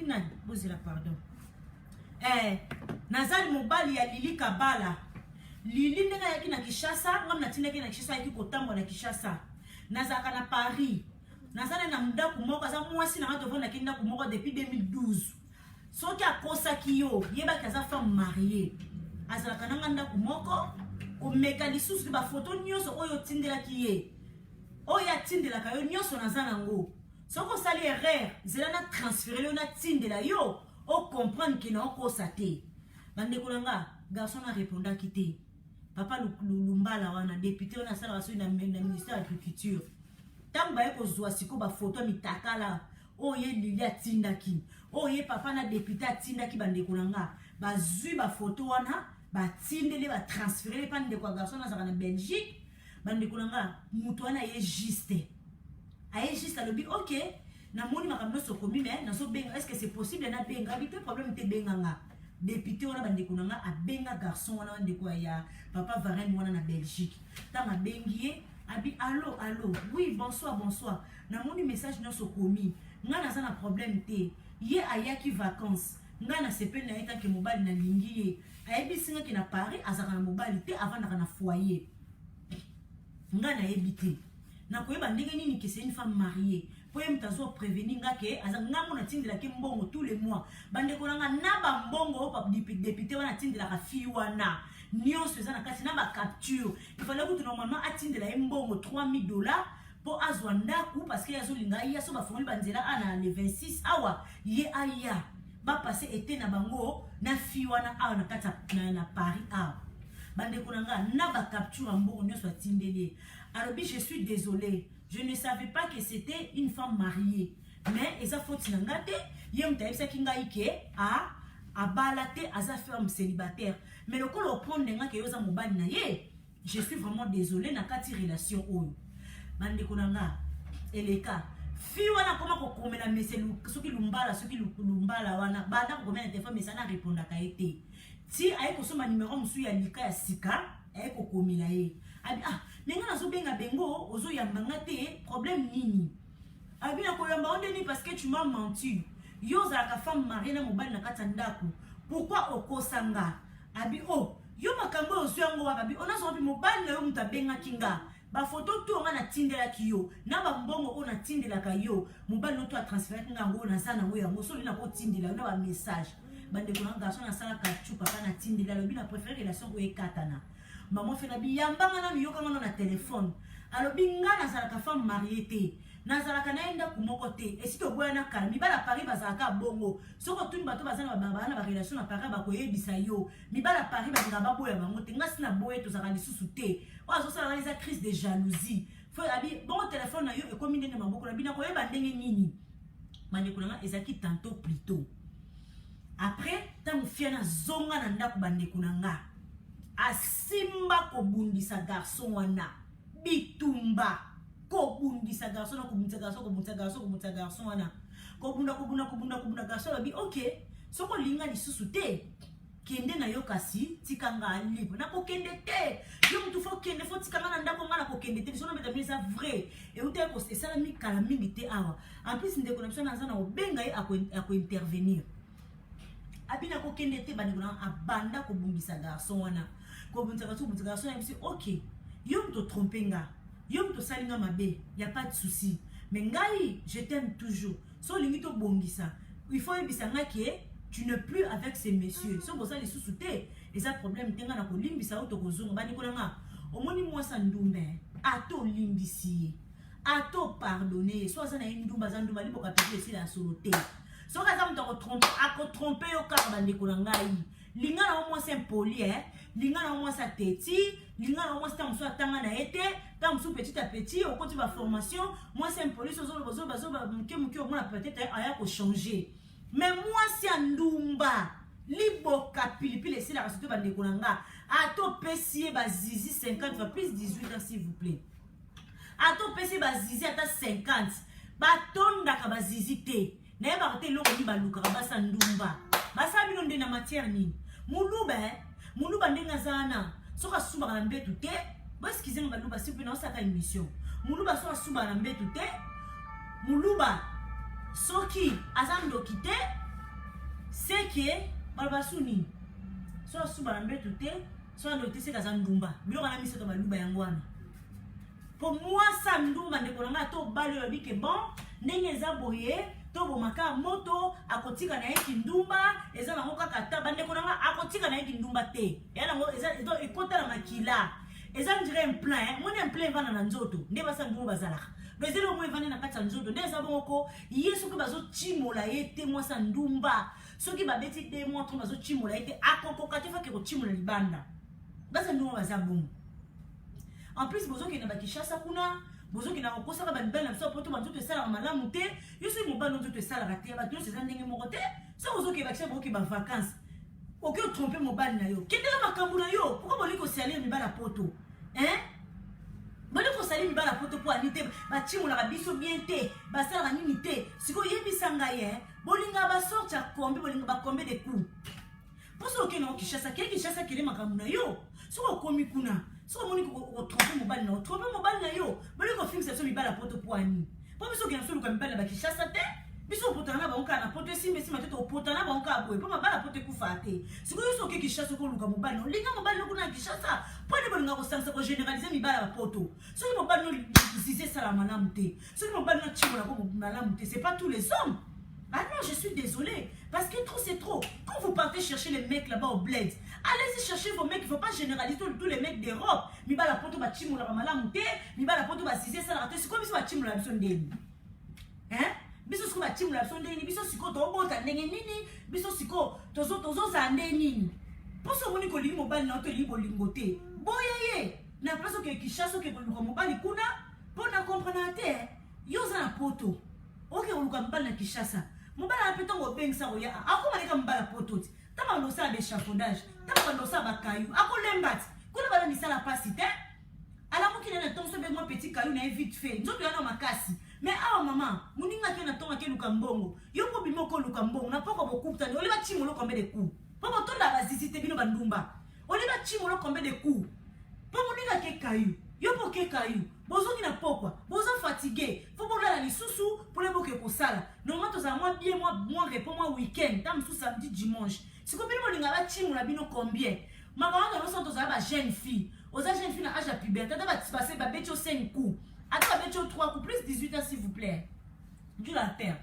na bozela pardon. Naza mobali ya Lili Kabala. Lili ndenga yaki na Kinshasa, ngam na tindaki na Kinshasa yaki kotambo na Kinshasa. Nazaka na Paris. Nazana na ndaku moko za mwasi na ngato vona kinda ku moko depuis 2012. Soki akosa kiyo, yeba kaza femme mariée. Azalaka na ndaku moko, o meka lisusu ba photo nyoso oyo tindela kiye. Oya tindela kayo nyoso nazana ngo. Soko sali erreur, zela na transférer na tindela yo, o comprendre que na okosa te. Bande kolanga, garçon a répondu kité. Papa Lumbala wana député on a sala waso na ministère de l'agriculture. Tamba eko zwa siko ba photo mitakala. Oye Lilia tindaki. Oye papa na député tindaki bande kolanga. Ba zui ba photo wana, ba tindele ba transférer pa ndeko garçon na na Belgique. Bande kolanga mutu wana ye juste. Aye juste alobi OK. Na moni makamno sokomi mais na so benga est-ce que c'est possible na benga habité problème te benga nga. Député wana bande konanga a benga garçon wana ndeko ya papa Varenne wana na Belgique. Tama bengié abi allô oui bonsoir na moni message no sokomi nga na sana problème te ye ayaki vacances nga na sepel na eta ke mobali na lingi ye ayebi singa ke na Paris azaka na mobali te avant na foyer nga na ebité na koyeba ndenge nini ke c'est une femme mariée pour mtazo prévenir nga ke azanga mona tindela ke mbongo tous les mois bande kolanga na ba mbongo pa député wana tindela ka fi wana nyonso eza na kati na ba capture il fallait que normalement atindela mbongo $3000 pour azwa ndaku parce que yazo linga ya so ba fongoli banzela ana le 26 awa ye aya ba passer été na bango na fi wana awa na kati na Paris awa bande kolanga na ba capture mbongo nyonso atindeli. Alors je suis désolée, je ne savais pas que c'était une femme mariée. Mais eza faute na ngate, yem taïsa kinga ike a balate aza femme célibataire. Mais le col prendre nga ke yoza mobali na ye, je suis vraiment désolée na kati relation oyo. Bande konanga eleka fi wana koma ko komela meselu soki lumbala wana bana ko komela téléphone mais ça na répondre ka été. Ti ay ko soma numéro musu ya lika ya sika ay ko komela ye. Abi nenga nazo benga bengo ozo yambanga te problème nini abi na koyamba ondeni parce que tu m'as menti yo za ka femme mariée na mobali na kata ndaku pourquoi okosanga abi yo makambo ozo yango abi onazo bi mobali na yo mutabenga kinga ba photo to nga na tindela kiyo na ba mbongo ona tindela ka yo mobali no to a transférer kinga ngo na sana ngo yango so lina ko tindela na ba message bande ko nga garçon na sala ka chupa kana tindela lobi na préférer relation ko ekatana. Maman fait la biyambanga na miyoka ngana na téléphone. Alors binga na zalaka femme mariée te. Na zalaka na enda kumoko te. Et si to boya na kala mibala Paris bazalaka bongo. Soko tuni bato bazana ba na ba relation na Paris ba koyebisa yo. Mibala Paris ba ngaba boya bango te ngasi na boye to zaka lisusu te. Wa zo sala les crise de jalousie. Faut abi bon téléphone na yo e komi ndenge maboko na bina koyeba ndenge nini. Mane kunanga ezaki tantôt plus tôt. Après tant fiana zonga na ndako bande kunanga. Asimba kobundisa garçon wana bitumba kobundisa garçon kobundisa garçon wana kobunda garçon bi OK soko linga lisusu te kende na yo kasi tikanga libre na kokende te yo mtu fo kende fo tikanga na ndako ngana kokende te biso na beta ça vrai et uté ko esala mi kala mingi te awa en plus ndeko na biso na zana obenga ye ako intervenir abina kokende te bani kuna abanda kobundisa garçon wana kobundisa garçon ya bisi OK yo mto tromper nga yo mto salinga mabe y a pas de souci mais ngai je t'aime toujours so lingi to bongisa il faut ebisanga que tu n'es plus avec ces messieurs so boza les sous-soutés et ça problème tenga na ko limbisa auto kozonga bani kolanga omoni mwasa ndumbe ato limbisi ato pardonner so za na ndumba za ndumba liboka pete esi la soloté so kaza mto ko tromper ako tromper yo ka bande kolanga yi linga na mwasa impoli linga na mwasa teti linga na mwasa tamso atanga na ete tamso petit à petit au côté de la formation mwasa impoli so zo ba mke au moins peut-être aya ko changer mais mwasa ndumba liboka pilipili esi la surtout bande kolanga ato pesier ba zizi 50 fois plus 18 ans s'il vous plaît ato pesier ba zizi ata 50 batonda ka ba zizi te na yeba te loko ni baluka ba sa ndumba basa bino nde na matière nini muluba ndenga zana soka suba na mbetu te bo excusez nga luba sipi na osaka émission muluba soka suba na mbetu te muluba soki azando kite seke balbasuni soka suba na mbetu te soka ndo te seka za ndumba biloko na miso to baluba yango wana pour moi ça ndumba ndeko nanga to balo yobi ke bon ndenge za boye tobo maka moto akotika na yeki ndumba eza nango kaka ta bande konanga akotika na yeki ndumba te ya nango eza ekota na makila eza ndire un plan moni un plan vana na nzoto nde basa ndumba bazalaka bezelo mo vana na kata nzoto nde eza bongo yesu ko bazo chimola yete mwasa ndumba soki babeti de mo to bazo chimola yete akokoka te fa ke ko chimola libanda basa ndumba baza bongo en plus bozo ke na bakishasa kuna bozo ki na kosa ka banbela so poto bantu te sala malamu te yoso mo ba nzoto te sala raté ba to se ndenge moko te so bozo ki bakisha boki ba vacances oki o tromper mo bal na yo kindela makambu na yo pourquoi boliko salir mi bala poto boliko salir mi bala poto po anite ba chimo la biso bien te ba sala nini te siko yebisanga ye bolinga ba sortir kombe bolinga ba kombe de coups poso ki na okishasa kile makambu na yo so komi kuna so moni ko tromper mobile na yo bali ko fixe so mi bala poto poani po biso ke na so luka mi bala ba kishasa te biso potana ba onka na poto si mesi mateto potana ba onka boye po mabala poto ku fate siko yo so ke kishasa ko luka mobile no linga mobile no kuna kishasa po ne bolinga ko sansa ko généraliser mi bala ba poto so ni mobile no zize sala malamu te so ni mobile na chimo na ko malamu te c'est pas tous les hommes. Ah non, je suis désolée. Parce que trop, c'est trop. Quand vous partez chercher les mecs là-bas au bled, allez-y chercher vos mecs. Il ne faut pas généraliser tous les mecs d'Europe. Mi ba la poto ba chimo la malamu te, mi ba la poto ba sise ça la te. C'est comme si ba chimo la bison deni. Biso siko ba chimo la bison deni. Biso siko to bota ndenge nini. Biso siko tozo za nini. Poso moni ko lingo bali na to libo lingote. Boyeye. Na place que Kishasa ke ko mobali kuna, pona comprendre te. Yo za na poto. OK, on luka mbali na Kishasa. Mobala apeto ngo bengisa ko ya akoma leka mbala pototi tama ndo sa be chafaudage tama ndo sa bakayu akolembati kuna bala misala pasi te ala mukile na tonso be mo petit kayu na vite fait nzoto yana makasi mais awa mama muninga ke na tonga ke luka mbongo yo po bimo ko luka mbongo na poko bokuta ni oliba chimolo kombe de coup poko tonda bazisite bino bandumba oliba chimolo kombe de coup po muninga ke kayu yo po ke kayu bozo ki na pokwa bozo fatigué faut bola la lisusu pour les boke ko sala normalement to za moi bien moi repos moi week-end tam sous samedi dimanche si ko bino linga ba chimu na bino combien makanga no so to za ba jeune fille aux jeunes filles na âge à puberté ta ba passer ba betcho 5 coups ata betcho 3 coups plus 18 ans s'il vous plaît du la terre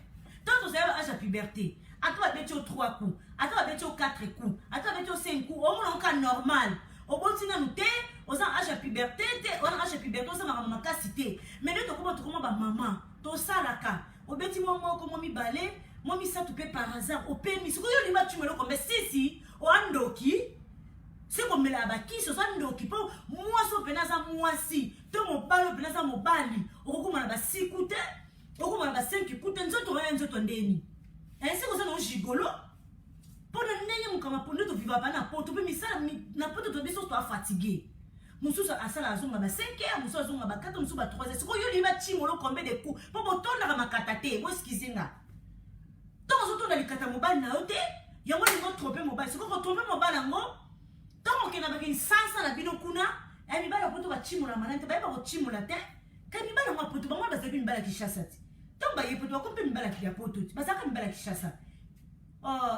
tant to za ba âge à puberté ata betcho 3 coups ata betcho 4 coups ata betcho 5 coups au moins en cas normal au bon tina nous te aux âge à puberté on âge à puberté on sa maman cité mais nous to comment ba maman to salaka au beti moi comme mi balé moi mi ça tout peut par hasard au permis ce que yo lima tu me le comme si o andoki c'est comme la baki ce soit ndoki po moi so penaza moi si to mo balo penaza mo bali o ko na ba 6 coûte o ko na ba 5 coûte nzoto ya nzoto ndeni c'est comme ça no gigolo pour ndenge mukama pour nous to vivre pas na poto pe mi ça na poto to biso to fatigué mususu asala azonga ba 5h mususu azonga ba 4 mususu ba 3h siko yo liba chimolo kombe de coups po botonda ka makata te mo skizinga to ozotonda likata mobali na yo te yango lingo tromper mobali siko ko tromper mobali ngo to mo kena ba kin sansa na bino kuna e mi bala poto ba chimola manante ba ba ko chimola te ka mi bala mo poto ba mo ba zabi mi bala Kishasa te to ba ye poto ko pe mi bala ki ya poto ba zaka mi bala Kishasa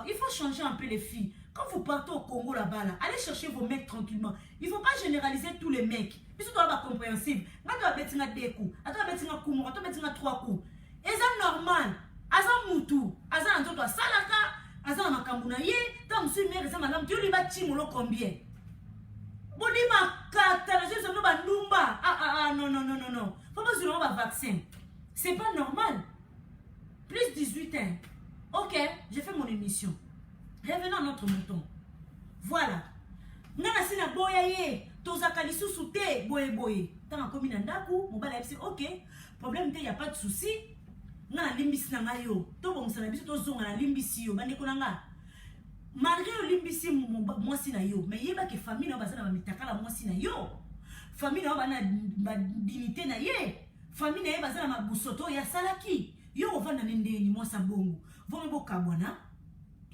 il faut changer un peu les filles. Quand vous partez au Congo là-bas, là, allez chercher vos mecs tranquillement. Il ne faut pas généraliser tous les mecs. Ils sont pas compréhensibles. Quand tu as besoin de 2 coups, tu as besoin de 3 coups, tu as besoin de 3 coups. Et c'est normal. Aza mutu, aza nzoto asalaka, aza na makambo na ye, ta musu mère eza malamu, tu li ba timolo combien? Boni makata na jesu no ba ndumba. Non. Faut pas se ba vaccin. C'est pas normal. Plus 18 ans. OK, j'ai fait mon émission. Revenons à notre mouton. Voilà. Nana sina boya ye, tozaka lisusu te boye. Tanga komi na ndaku, mobala yebisi OK. Problème te, y a pas de souci. Nana limbisi na ngayo. To bongisa na biso to zonga na limbisi yo, bandeko na nga. Malgré limbisi mwasi na yo, mais yeba ke famille na bazana ba mitakala mwasi na yo. Famille na bana ba dignité na ye. Famille na ye bazana mabusoto ya salaki. Yo ovanda ndeni mwasa bongo. Vome boka bwana.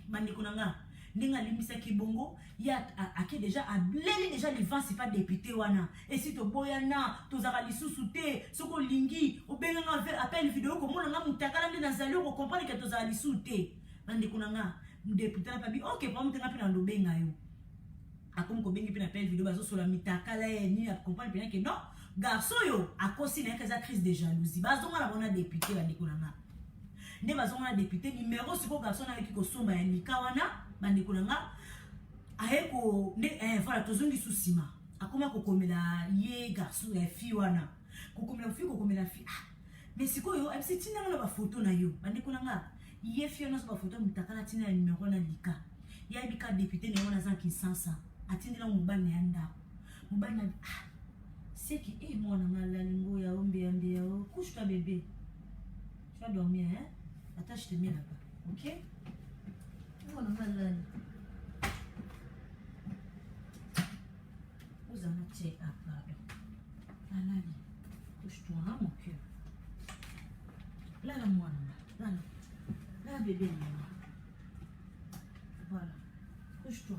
Bandeko na nga. Ndinga limbisa ki bongo ya ake déjà ableli déjà les vents c'est pas député wana et si to boyana to zaka lisusu te soko lingi obenga nga appel vidéo ko mona nga mutakala ndi nazali ko comprendre que to zaka lisusu te bandeko na nga député na pabi OK pa mutenga pina ndobenga yo akomi ko bengi pina appel vidéo bazo sur la mitakala ni a comprendre bien que non garçon yo akosi na kaza crise de jalousie bazo nga na bona député bandeko na nga nde bazo nga député numéro siko garçon na ki ko somba ya mikawana bandeko na nga aeko ne voilà tozongi susima akoma kokomela ye garçon ya fille wana kokomela fille mais sikoyo abisi tina na ba photo na yo bandeko na nga ye fille na ba photo mutakala tina ya numéro na lika ya bika député ne wana za Kinshasa atindela mubana ya ndako mubana c'est que mwana ngala lingo ya ombe ya couche toi bébé tu vas dormir hein attends je te mets là-bas OK. Mwana ngala vous en êtes à pardon. Là, couche-toi, hein, mon cœur. Là, moi, là, bébé, maman. Voilà, couche-toi.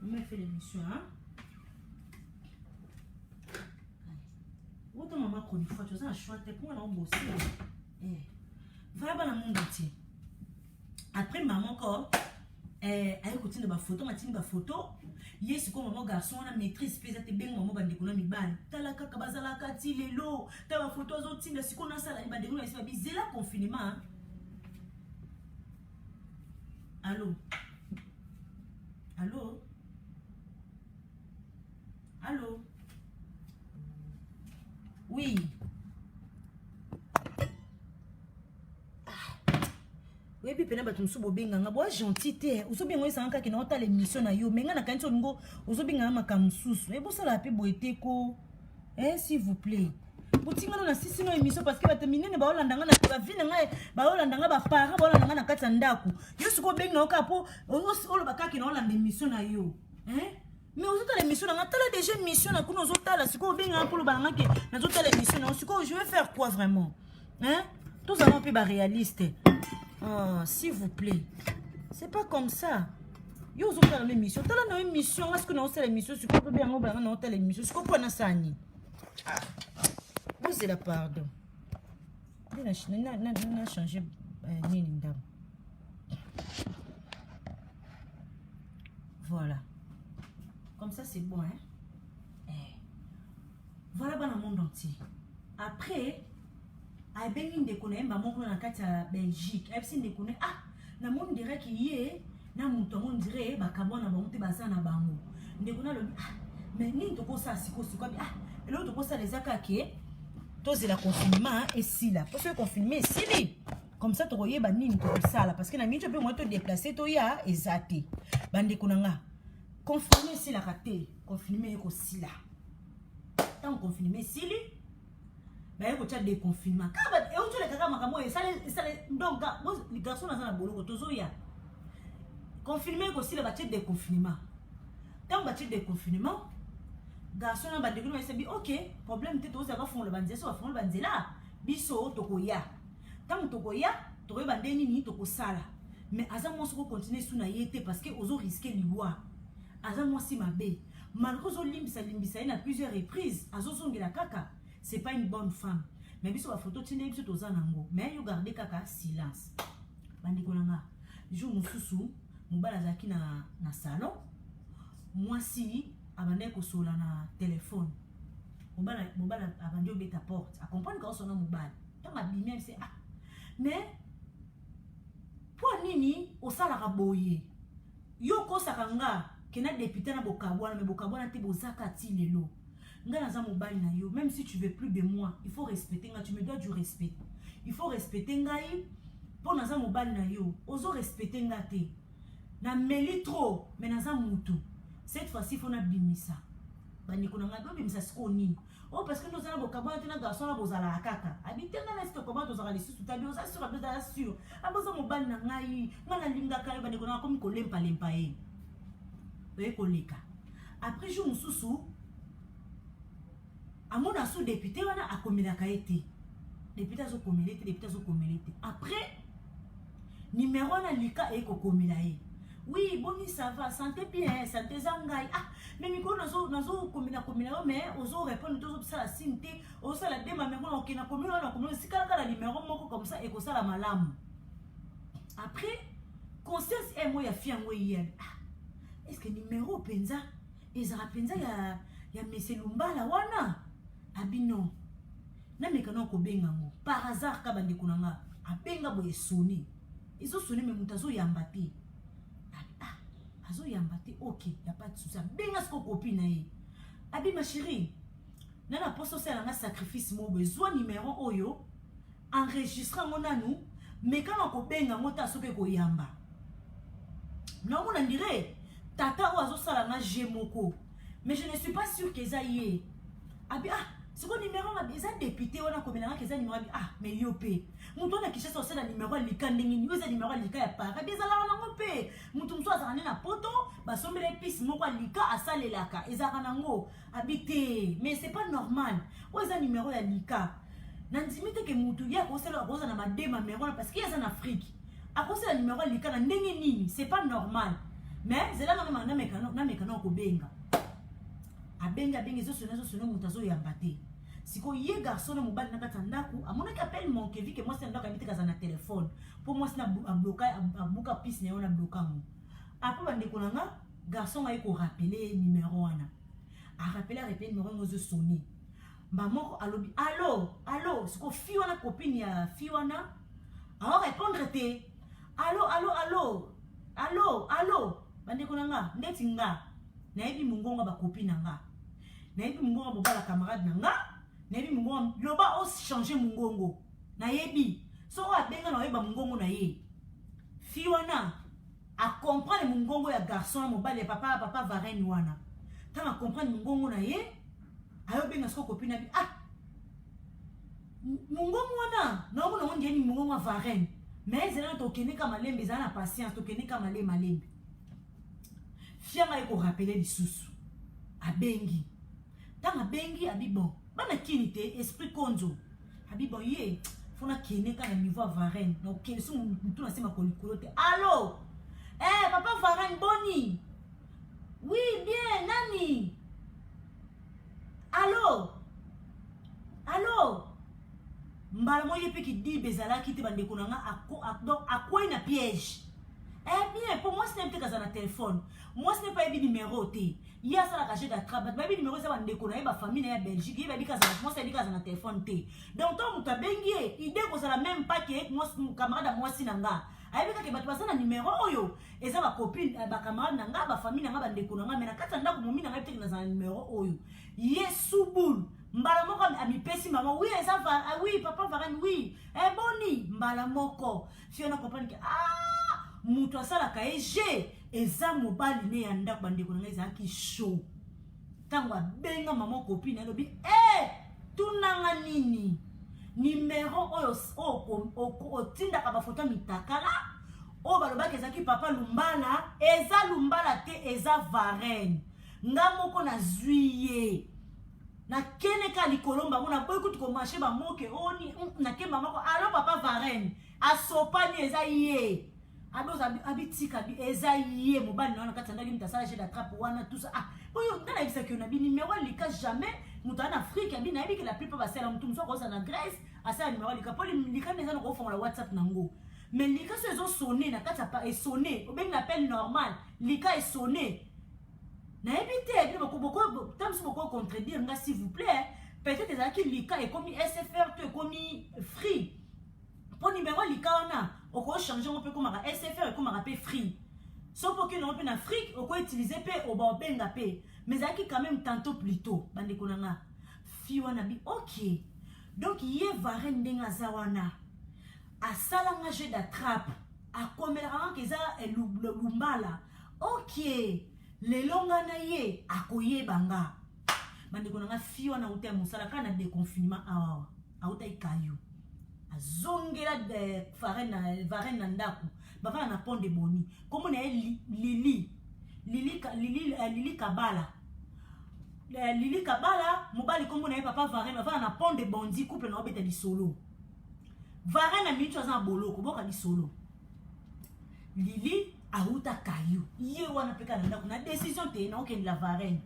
On m'a fait l'émission, hein. Allez. Autant maman qu'on y fois, tu as un choix, t'es pour on bosse. Voilà, dans le monde entier. Après, maman, quand elle continue de photo, elle continue de photo. Yes, comme mon garçon, on a maîtrise, peut-être bien maman bande de mi ban. Tala kaka bazala kati lelo, ta photo zoti na siko na sala bande de na bizela confinement. Allô? Allô? Allô? Oui. Oui, puis pena batum subo benga nga bo gentil te. Uso bengo isanga ki na ota l'émission na yo. Menga na kanti ongo uso benga makamsusu. E bo sala pe boete ko. S'il vous plaît. Botinga na sisi no émission parce que bateminene ba olandanga na ba vina nga ba olandanga ba para ba olandanga na kati ndako. Yo suko benga oka po olo bakaki na olanda émission na yo. Mais aux autres émissions na tala déjà émission na kuno zo tala siko benga po lo balanga ke na zo tala émission na siko je vais faire quoi vraiment? Tous allons peu ba réaliste. Oh, s'il vous plaît. C'est pas comme ça. Yo zo faire l'émission. Tala na émission, est-ce que na osala l'émission siko pe bien ngobala na otala l'émission siko po na sani. Vous la pardon. Na changer nini ndam. Voilà. Comme ça c'est bon hein. Voilà dans le monde entier. Après a bengi ndekona emba moko na kati ya Belgique. Epsi ndekona na monde dirait qu'il y est na muto on dirait ba kabona ba muté baza na bango. Ndekona lo mais ni to ko sa siko bi et l'autre ko sa les akake toze la confinement et si là parce que confinement si li comme ça to koye ba nini to ça là parce que na minjo pe moi to déplacer to ya ezate bandekona nga confinement si la raté confinement ko si là tant confinement si li ba yeko tcha déconfinement kaba e oto le kaka makamo e sale donc les garçons na boloko tozo ya confinement ko si la ba tcha déconfinement tant ba tcha déconfinement garçon na ba déconfinement c'est bi OK problème te tozo ka fond le banze so fond le banze là biso tokoya tant tokoya to ba ndeni ni toko sala mais azamo so ko continuer sous na yete parce que ozo risquer liwa azamo si mabe malgré zo limbisa ina plusieurs reprises azo songela kaka. C'est pas une bonne femme. Mais biso ba photo tinde biso toza nango. Mais yo garder kaka silence. Bandiko nanga. jour mosusu mobala azaki na salon mwasi abandaki kosola na téléphone mobala abandi obeta porte a comprendre ka osona mobala tant abimia c'est ah mais pour nini osalaka boye yo kosaka nga kena député na bokabwana mais bokabwana te bozaka ti lelo nga naza mobali na yo même si tu veux plus de moi il faut respecter nga tu me dois du respect il faut respecter ngai pour naza mobali na yo ozo respecter nga te na meli trop mais naza mutu cette fois-ci faut na bimisa bani kuna nga do bimisa siko nini oh parce que nous allons bokabwana te na garçon na bozala akaka abitenga na sito comment tozala lisusu tabi oza sur abeza sûr aboza mobali na ngai nga na linga kale bani kuna komi kolempa lempa ye oye koleka après jour mususu amona sous député wana akomelaka ete député azo komelete député azo komelete après numéro na lika eko komela ye oui boni ça va santé bien santé zangai ah mais miko nazo komela mais ozo répondre tozo ça sinte o ça la dema mais on okina komela na komela sikala kala numéro moko comme ça eko sala malamu après conscience et moi ya fiango hier ah est-ce que numéro penza ezara penza ya monsieur Lumbala wana abino na mekano ko benga ngo par hasard ka bandi kunanga abenga boye soni izo soni me mutazo yambati ah azo yambati OK y a pas de souci benga sko copine na ye abi ma chérie nana poso sala nga sacrifice mo besoin numéro oyo enregistra ngo nanu mekano ko benga mota sope ko yamba non on dirait tata oazo sala nga jemoko mais je ne suis pas sûr que ça y est abi ah c'est quoi numéro ma eza député wana komela que ça numéro ah mais yo pe mutu na kishasa osala numéro likandingi yo za numéro lika ya para beza la na ngope mutu mso azana na poto basombele piste moko lika asalelaka ezaka nango habité mais c'est pas normal oza numéro ya lika nandimite ke mutu ya kosala koza na madema numéro parce qu'il y a en Afrique a kosala numéro lika na ndenge nini c'est pas normal mais zela na mekano ko benga abenga zo sona mutazo yambate siko ye garçon na mobali na kata ndaku amona ki appelle mon kevi que moi c'est ndaka biteka za na téléphone pour moi c'est na buka piste na ona blokango après bande konanga garçon ayi ko rappeler numéro wana a rappeler numéro ngozo sonner mbamoko alobi allo siko fi wana copine ya fi wana a répondre te allo bande konanga ndeti nga na yebi mungonga ba copine nga na yebi mungonga mobala camarade nga na yebi mungonga loba o changer mungongo na yebi so o abenga na yeba mungongo na ye fi wana a comprendre mungongo ya garçon mobala papa vareni wana tanga comprendre mungongo na ye ayo benga sko copine bi ah mungongo wana na mo na ngeni mungongo vareni mais zela to kenika malembe zana patience to kenika malembe fianga eko rappeler lisusu abengi tanga bengi abi bon bana kinité esprit konzo abi bon ye fona keneka na niveau Varenne no kenso mutu na sema kolikolo te allo papa Varenne boni oui bien nani allo mbala moye pe ki di bezala ki te bande konanga akoi na piège. Bien, pour moi, ce n'est pas un téléphone. Moi, ce n'est pas un numéro. Il y a ça la cachette d'attrape. Mais le numéro, c'est un déconné. Ma famille est Belgique. Il y a des cas, moi, c'est un téléphone. Donc, toi, tu as bengué. Idée que ça n'a même pas que moi, mon camarade, moi, si nanga. Avec que tu as un numéro, et ça, ma copine, ma camarade, nanga, ma famille, nanga, déconné. Mais na katanda, mon mimi, nanga, peut-être dans un numéro, yes, souboul. Mbalamoko a mi pesi maman. Oui, ça va. Ah oui, papa Varenne, oui. Boni. Mbalamoko. Si on a compris que, mutu asala ka eje eza mobali ne ya ndako bandeko na eza ki show tango benga maman copine alobi tunanga nini numéro oyo otinda ka ba photo mitakala o balobaki eza ki papa Lumbala eza Lumbala te eza Varenne nga moko na zuiye na kene ka likolomba mona boy kutu ko marché ba moke oni na kemba mako alo papa Varenne asopani eza ye abitika eza ye mobali na katanda ki mtasala chez d'attrape wana tout ça oyo ndana ibisa ki na bi numéro lika jamais mutu en Afrique abi na bi que la plupart va sala mutu mso ko na Grèce asa numéro lika poli lika neza ko fonga WhatsApp nango mais lika se zo sonné na kata pa est sonné ou bien l'appel normal lika est sonné na éviter beaucoup tant beaucoup contredire nga s'il vous plaît peut-être ezaki lika est comme SFR tu comme free pour numéro lika on on peut changer un peu comme SFR et comme rappel free sauf pour que non peut en Afrique on peut utiliser p au benga p mais ezaki quand même tantôt plus tôt bande konanga fi wana bi OK donc yé Varenne denga zawana a salanga jeu d'attrape a komelanga keza lumbala OK le longa na ye akoye banga bande konanga fi wana uta musala kana déconfinement awa auta ikayo azongela de Varenne ndaku bava na pont de Boni comme on est Lili Kabala Lili Kabala mobali comme on est papa Varenne bava na pont de Bondi couple na obeta di solo Varenne na mitu azan boloko boka di solo Lili auta kayu ye wana peka na ndaku na décision te na okende la Varenne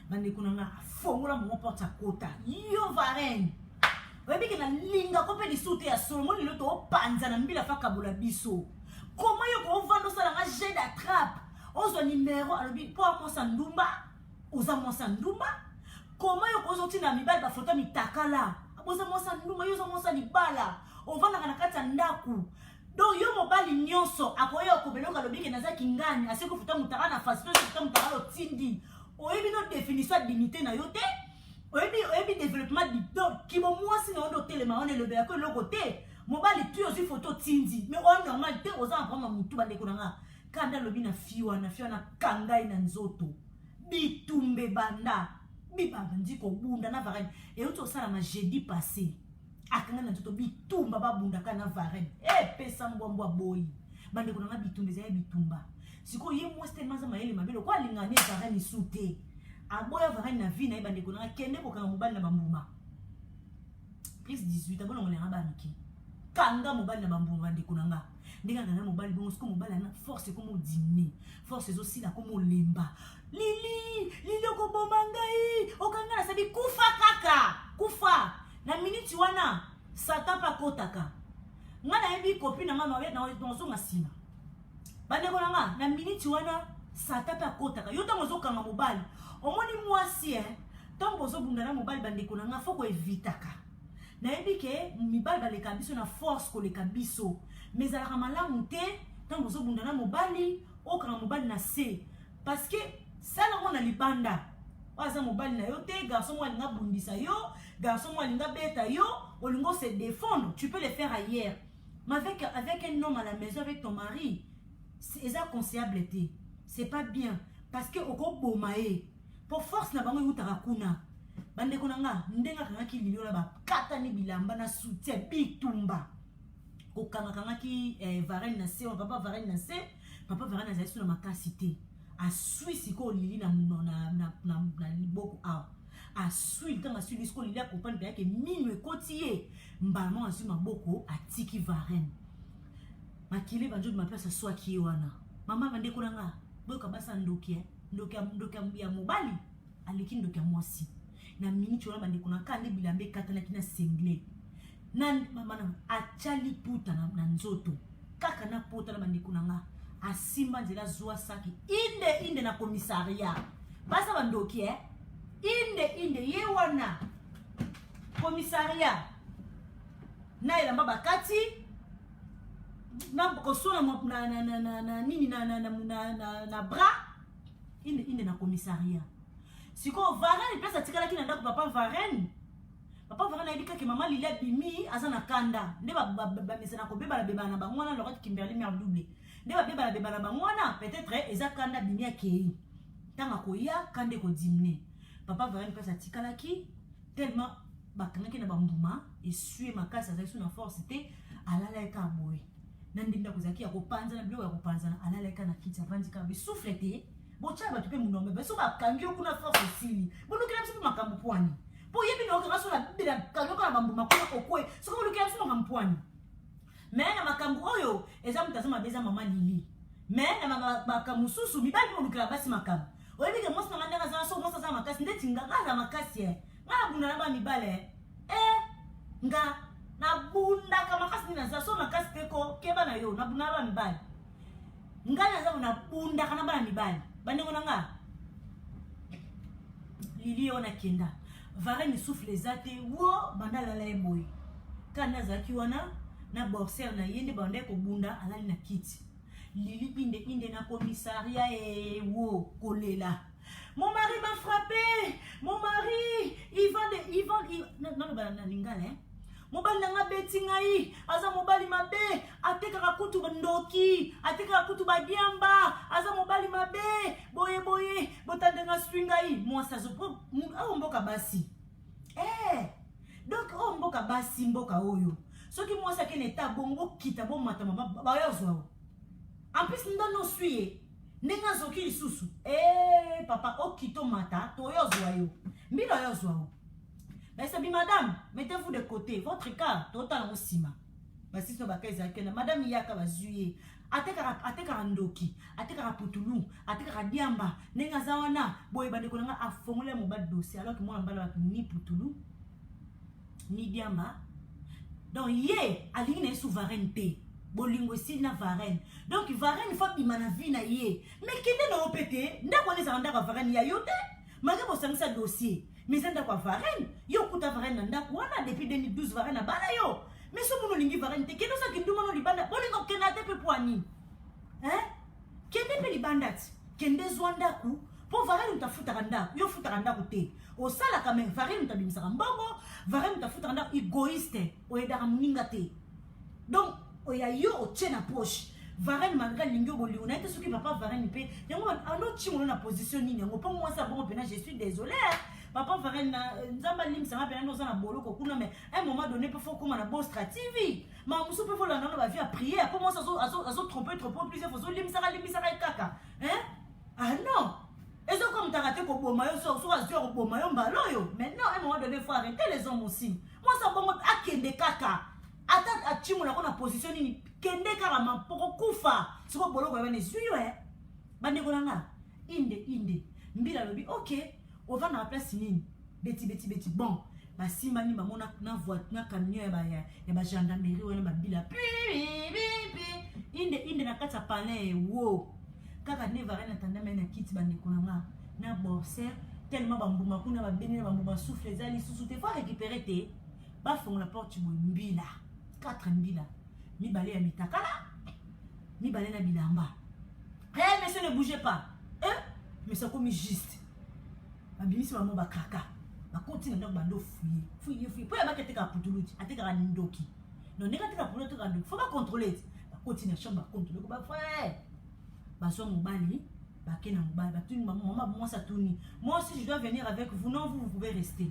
bande kunanga fongola mo porta kota yo Varenne webi ke na linga ko pe di soute ya solo mo to panza na mbila fa kabola biso comment yo ko vando sala nga jet d'attrape ozo numéro alobi po mo sandumba oza mo sandumba comment yo ko zoti na mibali ba photo mitakala aboza mo sandumba yo zo mo salibala on va na kata ndaku donc yo mobali nyonso akoyo ko beloka lobi ke naza kingani asiko futa mutaka na face to futa mutaka lo tindi oyebi no définition dignité na yo te oyebi développement du donc qui mo moi si na ndo telema on le ba ko le côté mobali tu aussi photo tindi mais on normal te oza prendre mutu bande konanga kanda lobi na fiwa na kangai na nzoto bitumbe banda bibaba ndiko bunda na Varenne et auto sala ma jeudi passé akanga na nzoto bitumba babunda kana Varenne pesa mbombo boy bande konanga bitumbe za bitumba siko ye moi tellement za maele mabelo kwa lingane Varenne soute aboya Varenne na vie na bande konanga kende ko kanga mobali na bambuma prise 18 abona ngolanga ba miki kanga mobali na bambuma bande konanga ndinga na mobali bongo siko mobali na force comme dîner force aussi la comme lemba lili ko bomba ngai okanga na sabi kufa kaka kufa na minute wana satan pa kotaka ngana yebi copine na mama na donzo ngasina bande konanga na minute wana satan pa kotaka yo tango zokanga mobali omoni mwasi tango zobunda na mobali bande konanga foko evitaka na yebi ke mibali baleka biso na force ko leka biso mais ala malamu te tango zobunda na mobali okanga mobali na se parce que ça na mona libanda waza mobali na yo te garçon moi linga bundisa yo garçon moi linga beta yo olingo se défendre tu peux le faire ailleurs mais avec un homme à la maison avec ton mari c'est ça conseillable te c'est pas bien parce que oko bomae pour force na bango yutaka kuna bande konanga ndenga kanga ki lilio la ba kata ni bilamba na soutien bitumba ko kanga ki Varenne na se on papa Varenne na se papa Varenne na zaisi na makasité a suisi ko lili na liboko a suit dans la suite ko lili a comprendre bien que minwe kotier mbama asu maboko atiki Varenne makile banjo de ma place soit ki wana mama bande konanga boka basa ndoki ya mobali aliki ndoki ya mwasi na minute wana bande konanga kande bilambe katana kina single nan mama na achali puta na nzoto kaka na puta na bande konanga asimba nzela zwa saki inde na commissariat basa bandoki inde ye wana commissariat na elamba bakati na kosona na nini na bras inde na commissariat siko Varenne pesa tikala kina ndako papa Varenne ayibika ke mama Lilia bimi azana kanda nde ba mesana ko beba na bangwana lokati Kimberly mère double nde ba beba na bangwana peut-être eza kanda bimi akei tanga ko ya kande ko dimne papa Varenne pesa tikala ki tellement bakanga ke na bambuma et sué makasa za na force te alala eka boy nandinda kozaki ya kopanza na bilo ya kopanza na alala eka na kiti avandi ka bi souffle te bocha ba tupe munome ba so ba kangi okuna force sili bonukela biso makambo pwani po yebi no ka so la bida kango ka bambuma ko okwe so ko bonukela biso makambo pwani mais na makambo oyo eza mutazama beza mama Lili mais na makambo susu mibali bonukela basi makambo oyebi ke mosi na ndanga za so mosi za makasi ndeti ngaka za makasi ngala bunda na ba mibale nga na bunda ka makasi ni na za so makasi te ko keba na yo na buna ba mibali ngana za na bunda kana bana mibali bande ngona nga lili ona kenda Varenne souffle zate wo banda la la boy kana zaki wana na boxer na yende bande ko bunda alali na kiti lili inde na commissariat et wo kolela. Mon mari m'a frappé, mon mari il vend non na lingala hein. Mobali nanga beti ngai aza mobali mabe ateka kutu ndoki ateka kutu badiamba aza mobali mabe boye botandenga swingai moi ça zopo mboka basi donc mboka basi mboka oyo soki moi ça kene ta bongo kita bo mata ba yozwa en plus ndano suye nenga zoki lisusu papa okito mata to yozwa yo mbilo yozwa. Mais c'est bien madame, mettez-vous de côté. Votre cas, total au cima. Basi so bakaiza kena madame yaka bazuye. Ateka ndoki, ateka putulu, ateka diamba, nenga zawana, boy bande ko nga afongole mo bad dossier alors que moi mbala ni putulu ni diamba. Donc ye alingi na souveraineté. Bolingo si na Varenne. Donc Varenne faut bimana vie na ye. Mais kende na opete, ndako ne za ndaka Varenne ya yote. Maga bo sangisa dossier. Mais ça n'a pas Varenne. Yo kuta Varenne nda kwana depuis 2012 Varenne na bala yo. Mais ce mono lingi Varenne te kendo sa kindu mono libanda. Bolingo kenate pe poani. Kende pe libandat. Kende zwanda ku. Po Varenne utafuta randa. Yo futa randa te. O sala kame Varenne utabimisa mbongo. Varenne utafuta randa égoïste. O edara muninga te. Donc oya yo o tena poche. Varenne malgré l'ingio bolio na ce qui papa Varenne pe. Yango ano chimono na position nini. Yango po moi ça bon pena je suis désolé. Papa Varenne nzamba lim ça m'a dans na bolo ko kuna mais à un moment donné peut faut comme na boss stratégie ma musu peut faut la na ba vie à prier pour moi ça so tromper trop plusieurs fois so lim ça kaka ah non et so comme t'as raté ko boma yo so azio ko boma yo mbalo yo maintenant à un moment donné faut arrêter les hommes aussi moi ça bon akende kaka ata achimu na kona position ni kende kaka ma poko kufa siko bolo ko bane suyo bande ko nga inde mbila lobi OK. On va dans la place nini beti bon ba simani ba mona na voiture na camion ya ba gendarmerie wana ba bila inde na kata palais wo kaka ne Varenne atanda mena kiti bande kunanga na boxer tellement ba mbuma kuna ba beni na ba mbuma souffle zali sous te faut récupérer te ba fond la porte mbila 4 mbila mi balé ya mitakala mi balé na bilamba monsieur ne bougez pas mais ça comme juste abimisi mama bakaka bakontina ndako bando fouiller po ya bakete ka putuluti ateka ndoki non neka teka putuluti ka ndoki faut pas contrôler bakontina chambre contrôler ko ba frère baso mobali bakena mobali batuni mama moi ça tourne moi si je dois venir avec vous non vous pouvez rester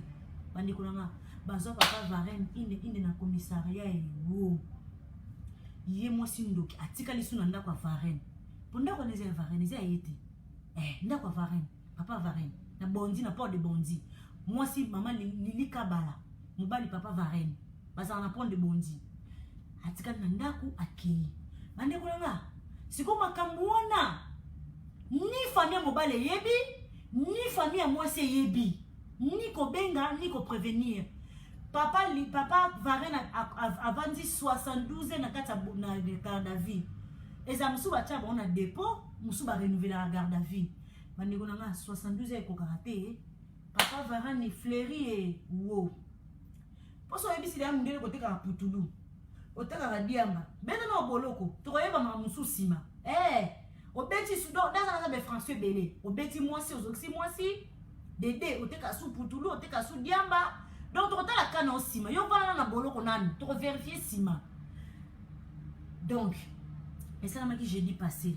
bandi kolanga baso papa Varenne inde na commissariat wo yé moi si ndoki atika lisu na ndako Varenne ponda ko neze Varenne eza yete ndako Varenne papa Varenne na bondi na port de bondi moi si maman lili kabala mobali papa Varenne baza na port de bondi atika na ndaku akei bande kolanga siko makambo wana ni famille mobali yebi ni famille moi c'est yebi ni ko benga ni ko prévenir papa Varenne avant 72 na kata na garde à vie et ça musu ba taba on a dépôt musu ba renouveler la garde à vie bande kolanga 72 ko karaté papa Varenne fleuri et wo poso yebi si ya mundele ko teka putulu oteka radiamba bena no boloko to koyeba ma musu sima obeti sudo dans be français belé obeti moi si ozoxi moi si dédé oteka sou putulu oteka sou diamba donc to kotala kana osima yo bana na boloko nani to vérifier sima donc et ça m'a qui jeudi passé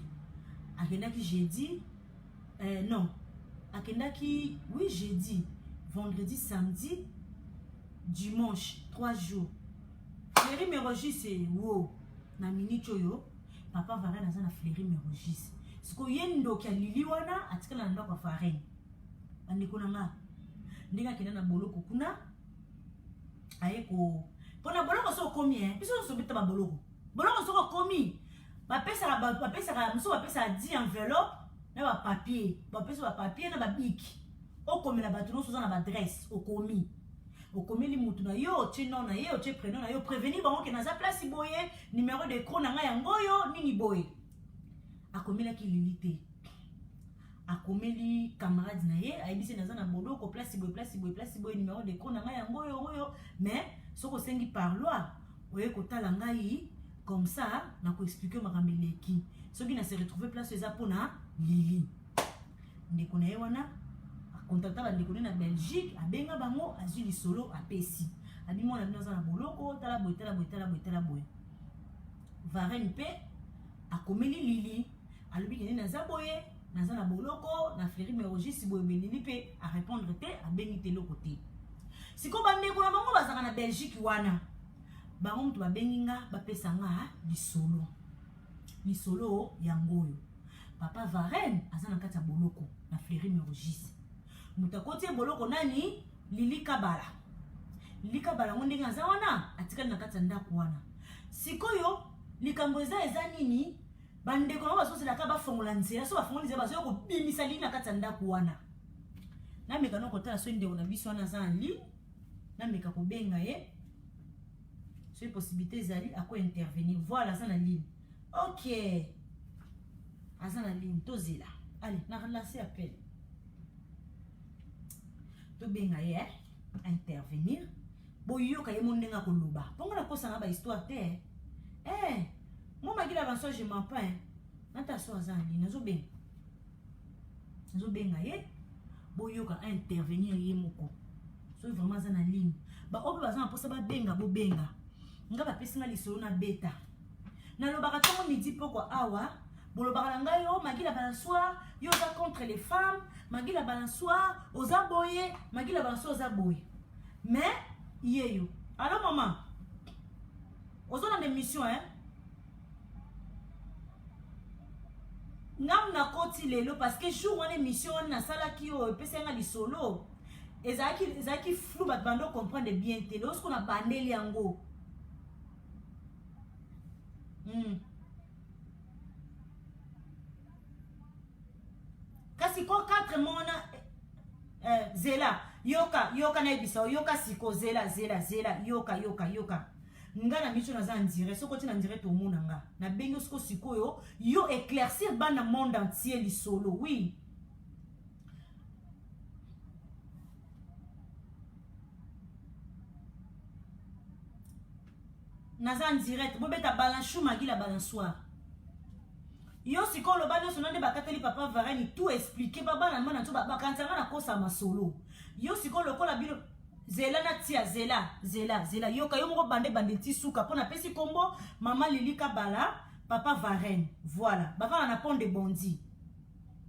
akenda qui jeudi non akenda qui oui jeudi vendredi samedi dimanche 3 jours Fléry me registre wo na minute yo papa Varenne azana Fléry me registre siko yendo kya lili wana atikala na ndako Varenne bandeko nanga ndinga kena na boloko kuna ayeko pona boloko so komi biso so bita ba boloko so komi ba pesa muso ba pesa 10 enveloppe na ba papier na ba bic o komi na batuno so na ba adresse o komi okomeli mutu na yo tie nom na ye otie prénom na yo prévenir bango ke naza place boye numéro d'écran na ngai yango yo nini boye akomelaki Lili te akomeli camarade na ye ayebisi naza na boloko place boye numéro d'écran na ngai yango yo mais soko sengi parloir oye kotala ngai comme ça na ko expliquer makambo eleki soki na se retrouver place eza pona Lili ndeko na ye wana akontacta bandeko na Belgique abenga bango azwi lisolo apesi abi mwana bino aza na boloko tala boye Varenne pe akomeli Lili alobi kene naza boye naza na boloko na Fléry Merogis boye Lili pe a répondre te abengi te loko te siko bandeko na bango bazaka na Belgique wana bango mutu babengi nga bapesa nga lisolo yangoyo papa Varenne aza na kati ya boloko na Fléry Merogis mutu akoti boloko nani Lili Kabala ngo ndenge aza wana atikali na kati ya ndako wana sikoyo likambo eza nini bandeko na basoselaka bafongola nzela so bafongola nzela bazoya kobimisa Lili na kati ya ndako wana nameka no kotala so ndeko na biso wana aza en ligne nameka kobenga ye so possibilité ezali ako intervenir voilà aza na ligne ok aza na ligne tozela allez na relancer appel tobenga ye intervenir boyoka ye mondenga koloba pongo na kosanga ba histoire te moi magila banso je m'en pas nata so aza en ligne nazobenga ye boyoka intervenir ye moko so vraiment aza na ligne ba obe baza na posa babenga bobenga nga bapesi nga lisolo na beta nalobaka ntango midi pokwa awa bolobaka na ngai yo magila balansoir yo oza contre les femmes magila balansoir oza boye magila balansoir oza boye mais yeyo allo maman ozo na émission ngam na koti lelo parce que jour wana émission na sala ki yo pesa nga lisolo ezaki flou bat bando comprendre bien te lorsqu'on a bandeli yango kasi ko 4 mona zela yoka na ebisa yoka siko zela yoka nga na micho naza ndire soko tina ndire to mona nga na bengo siko sikoyo yo éclaircir bana monde entier lisolo oui naza en direct bobeta balanchou magila balansoir yo siko lo bano sonande bakateli papa Varenne tout expliquer baba na mona to bakantanga na kosa masolo yo siko lokola bino zela na tia zela yo kayo moko bande ti suka pona pesi kombo mama Lili Kabala papa Varenne voilà bava na pont de bondi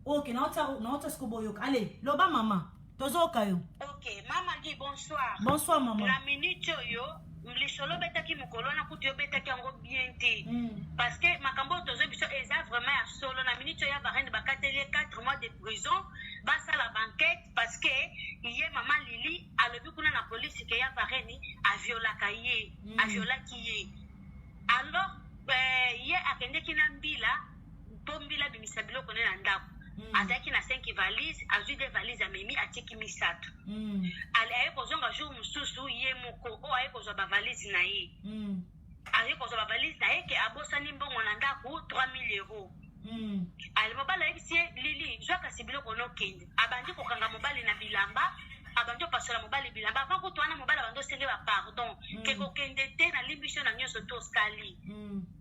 ok na ota sko boyoka allez loba mama tozo kayo ok mama di bonsoir mama la minute yo lisolo betaki mokolo na kutu yo betaki yango bien te parce que makambo tozo biso eza vraiment ya solo na minute ya Varenne bakateli 4 mois de prison basa la banquette parce que ye mama Lili alobi kuna na police ke ya Varenne aviolaki ye alors ye akendeki na mbila po mbila bimisa biloko ne na ndako azaki na 5 valises azwi 2 valises amemi atiki misato aye kozonga jour mosusu ye moko o aye kozwa bavalise na ye aye kozwa bavalise na ye ke abosani mbongo na ndako 3000 euros ale mobali ayebisi ye Lili zwaka biloko nokende abandi kokanga mobali na bilamba abandi opasola mobali bilamba avant kutu wana mobali abandi osenge bapardon ke kokende te na limbiso na nyonso to oskali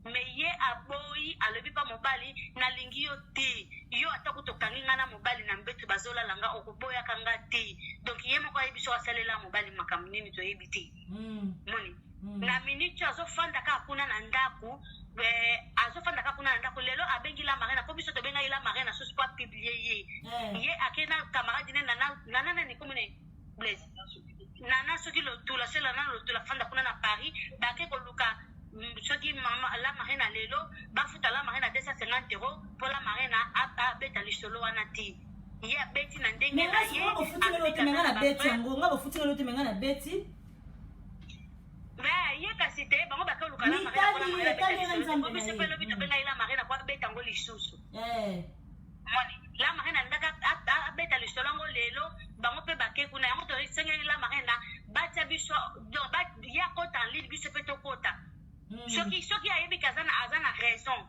mais ye aboyi alobi pa mobali nalingi yo te yo ata kutokangi nga na mobali na mbetu bazolala nga okoboyaka nga te donc ye moko ayebi so asalela mobali makambo nini toyebi te moni na minute azofanda kaka kuna na ndako lelo abengi la marraine ko biso tobenga ila marraine so pas publier ye akena camarade nana ni komune blaise nana soki lotula sela nana lotula fanda kuna na Paris bake koluka soki mama la marraine lelo bafuta la marraine 250 euros pour la marraine a beta lisolo wana ti ye beti na ndenge na ye bofutile lote menga na beti mais ye kasi te bango bakoluka la marraine pelo bito benga ila marraine kwa beta ngo lisusu la marraine ndaka beta lisolo ngo lelo bango pe bake kuna yango to sengeli la marena batia biso donc ba ya kota en ligne biso pe to kota soki ayebi kazana azana raison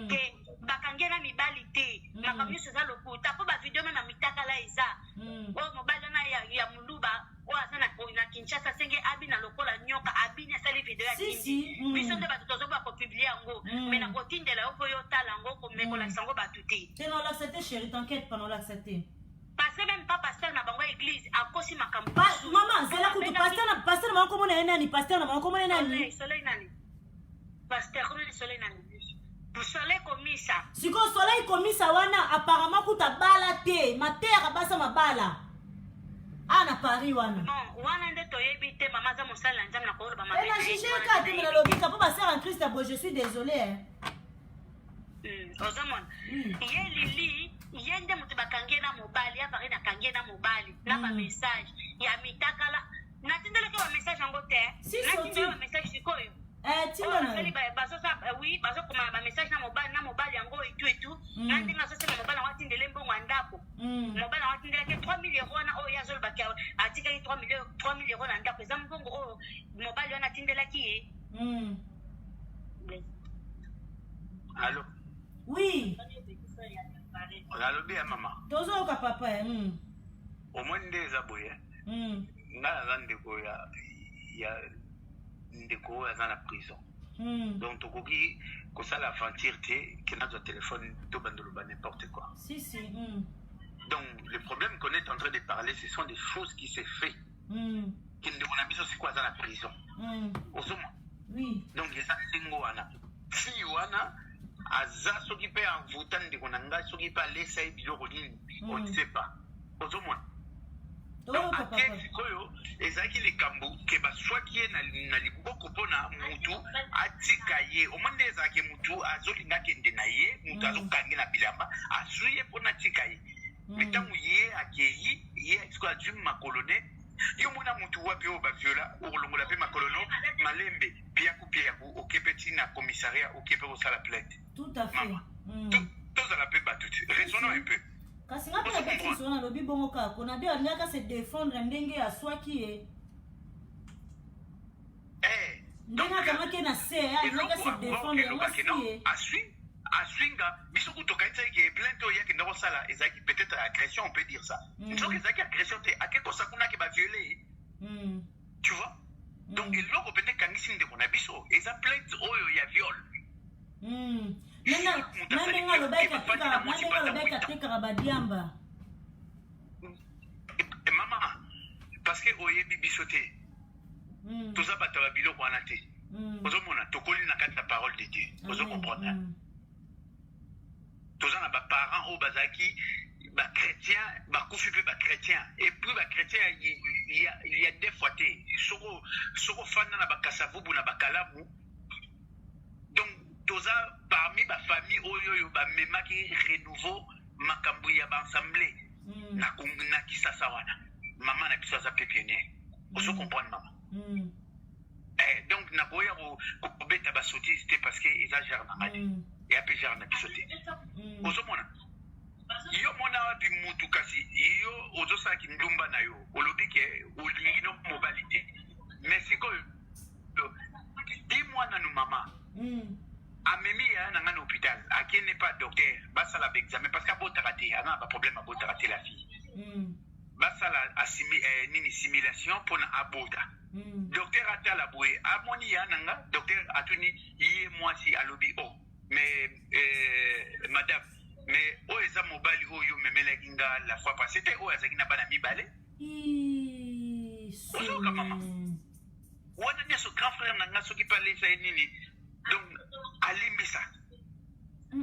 que bakangena mibali te makambo nyonso eza lokuta po bavideo meme mitakala eza oyo mobali wana ya muluba oyo aza na Kinshasa senge abi na lokola nyoka abini asali video ya tindi biso nde bato tozoba kopiblie yango me na kotindela yo po yotala yango komekolakisa yango bato te non l'accepter chérie t'inquiète pas non l'accepter parce que même pas pasteur na bango église akosi makambo maman zela kutu pasteur na bango komona nani pasteur na bango komona nani soleil nani pasteur komona soleil nani soleil komisa siko soleil komisa wana apparemment kuta bala te matera basa mabala ana Paris wana non wana nde toyebi te mama za mosala nzambe na koyeba mama na jijeka te na lobika po ba sœur en Christ bo je suis désolé ozomona ye lili ye nde moto bakangie na mobali ya pari nakangie na mobali na bamessage ya mitakala natindelaki bamessage yango te natindela bamessage sikoyo bazokoma bamessage na mobali yango etu na ndenge azosema mobali yango atindele mbongo ya ndako mobali yango atindelaki 3000 euro wana oyo azolobaki atikaki 3000 euro na ndako eza mbongo oyo mobali wana atindelaki ye Allô? Oui. Olobi ya mama. Tozoyoka papa omwende eza boye nga aza ndeko ya ndeko oyo aza na prison donc tokoki kosala aventure te ke nazwa téléphone to bandoloba n'importe quoi donc le problème qu'on est en train de parler ce sont des choses qui se fait ke ndeko na biso siko aza na prison ozoma donc eza ndenge wana fille wana aza soki mpe avuta ndeko na ngai soki mpe alesa ye biloko nini on ne sait pas ozomona donc ake sikoyo ezalaki likambo ke baswaki ye na liboko mpona mutu atika ye omwa nde ezalaki mutu azolinga akende na ye mutu azokange na bilamba azwi ye mpona atika ye me ntango ye akei ye sikoyo azwi makolo ne yo mona mutu wapi oyo baviola okolongola mpe makolono malembe piaku oke mpe ntina commissariat oke mpe kosala plainte tout à fait tozala mpe bato te raisonnons un peu kasi nga mpe na betiso wana alobi bongo kako na be alingaka se défendre ndenge aswaki ye ndenge akangaki na se alingaka se défendre yango asi ye aswinga biso kutokanisa ke plainte oyo yakende kosala ezalaki peut-être agression on peut dire ça soki ezalaki agression te ake kosakunaki baviole tu vois donc eloko pene ekangisi ndeko na biso eza plainte oyo ya viole ndenge alobaki atekaka badiamba mama parce que oyebi biso te toza bato ya biloko wana te ozomona tokoli na kati ya parole de dieu ozokomprendre toza na baparent oyo bazalaki bachrétien bakufi mpe bachrétien et puis bachrétien ya deux fois te soko fanda na bakasavubu na bakalamu donc toza parmi bafamille oyo bamemaki renouveau makambo ya baassemblée na kisasa wana mama na biso aza mpe pionnier ozo comprendre mama donc nakoya kobeta basottise te parce que eza genre na ngai ya mpe genre na biso te ozomona yo mona wapi mutu kasi yo ozosalaki ndumba na yo olobi ke olingi no mobali te mais sikoyo di mwana nu mama amemi ya na nga na hôpital akene pas docteur basala baexamen parce que abotaka te anga baproblème abotaka te la fille basala nini simulation mpona abota docteur atala boye amoni ya na nga docteur atuni ye mwasi alobi mais madame mais oyo eza mobali oyo memelaki nga la fois passé te oyo azalaki na bana mibale ozoka mama wana nyonso grand frère na nga soki mpe alesa ye nini donc alimbisa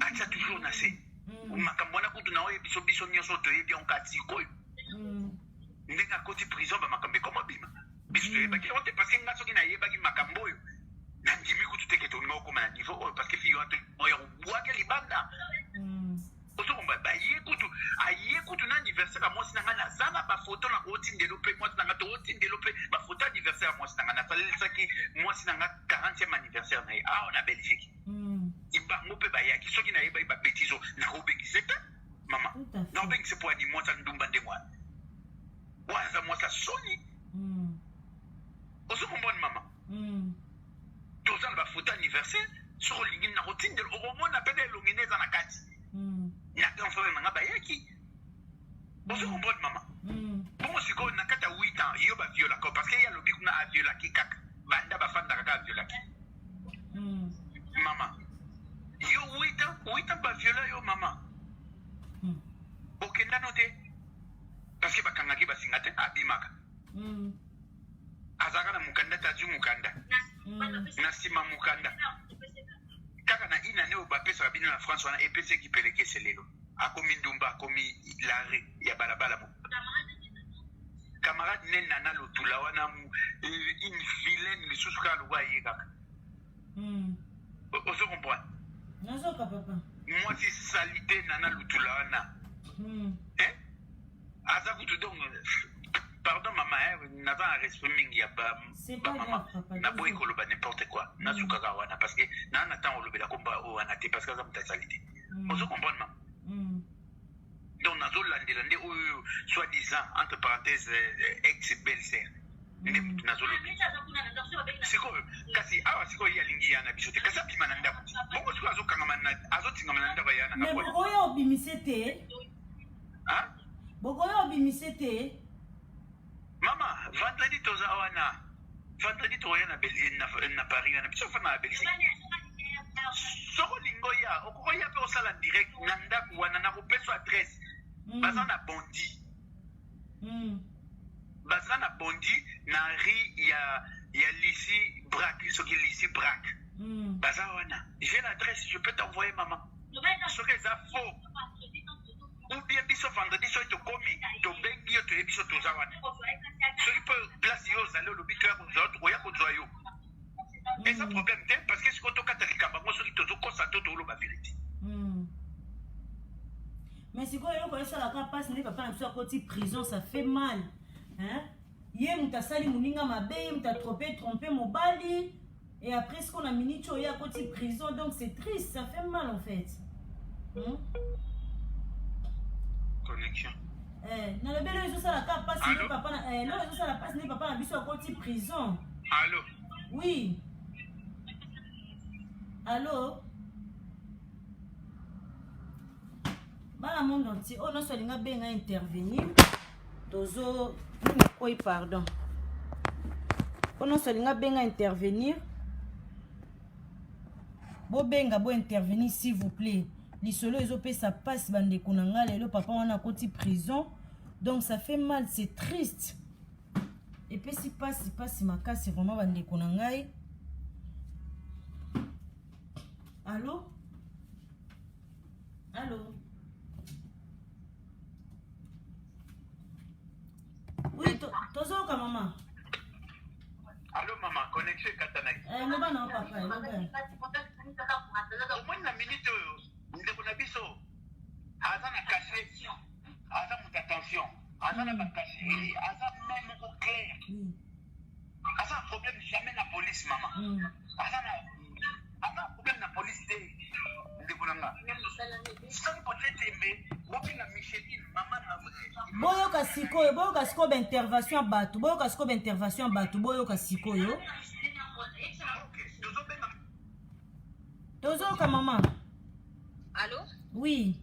atia toujours na se makambo wana kutu na oyo biso nyonso toyebi onka sikoyo ndenge akoti prison bamakambo ekoma bima biso toyebaki yango te parce que nga soki nayebaki makambo oyo nandimi kutu teke tolinga okoma na niveau oyo parce que fille oyo kobwaka libanda ozokomba aye kutu na anniversaire ya mwasi na ngai naza na bafoto na kootindelo mpe mwasi na ngai tootindelo mpe bafoto anniversaire ya mwasi na ngai nasalelisaki mwasi na ngai 40e anniversaire na ye awa na belgique ibango mpe bayaki soki nayebaki babetizo nakobengise te mama nakobengise mpo ani mwasi andumba ndenge wana soni ozo comprendre mama toza na bafoto anniversaire soko olingi na kotindela okomona pene elongi eza na kati na grand frère nanga bayaki ozo comprendre mama bongo sikoyo na kati ya 8 ans yo baviolaka parce que ye alobi kuna aviolaki kaka banda bafandaka kaka aviolaki mama yo 8 ans baviola yo mama okendano te parce que bakangaki basinga te abimaka azalaka na mokanda te azwi mokanda na nsima mokanda kaka na inane oyo bapesaka bino na france wana epesaki pelekese lelo akomi ndumba akomi lare ya balabala mo camarade ne nana lotula wana une vilaine lisusu kaka lokwa aye kaka ozo comprendre nazoka papa mwasi salite nana lotula wana aza kutu donc pardon mama naza na respect mingi ya bamama naboyi koloba n'importe quoi nazukaka wana parce que naa na ntango olobela komba oyo wana te parce que aza moto asali te ozo comprendre mama donc nazolandela nde oyo soi-disant entre parenthèse ex belle sœur nde motu nazolobi sikoyo kasi awa sikoyo ye alingi ya na biso te kasi abima na ndako bongo sikoyo azotingama na ndako ya na bokoyo obimise te bokoyo obimise te mama vendredi toza wana vendredi toya na paris wana biso fana na belgique soko lingo ya okokoya mpe osala direct na ndako wana na kopesa adresse baza na bondi baza na bondi na ri ya lisi brak soki lisi brak baza wana j'ai l'adresse je peux t'envoyer mama soki eza faux ou bien biso vendredi soki tokomi tobengi yo toyebi so toza wana soki mpo place yo ozali olobi toya kozwa yo eza problème te parce que sikoyo tokata likambo yango soki tozokosa to tooloba vérité mais sikoyo eloko esalaka mpasi nde papa na biso akoti prison ça fait mal ye moto asali moninga mabe ye moto trompe mobali et après sikoyo na minute oyo ye akoti prison donc c'est triste ça fait mal en fait connexion nalobi elo ezosalaka mpasi nde papa elo ezosala mpasi nde papa na biso akoti prison allo oui allo bana monde entier oyo nyonso alinga benga intervenir tozo nini pardon oyo nyonso alinga benga intervenir bobenga bo intervenir s'il vous plaît lisolo ezopesa pasi bandeko na nga lelo papa wana akoti prison donc ça fait mal c'est triste epesi pasi makasi vraiment bandeko na ngai allo allo oui tozoka mama allo mama connexion ekatanaki loba na papa omoni na minute oyo ndeko na biso aza na cache aza moto attention aza na bacashe aza mai moko clair aza na problème jamais na police mama aza na problème na police te ndeko na nga soki peut-être mbe bobenga micheline mama na boyoka sikoyo baintervention ya bato boyoka sikoyo tozoyoka mama. Allô? Oui.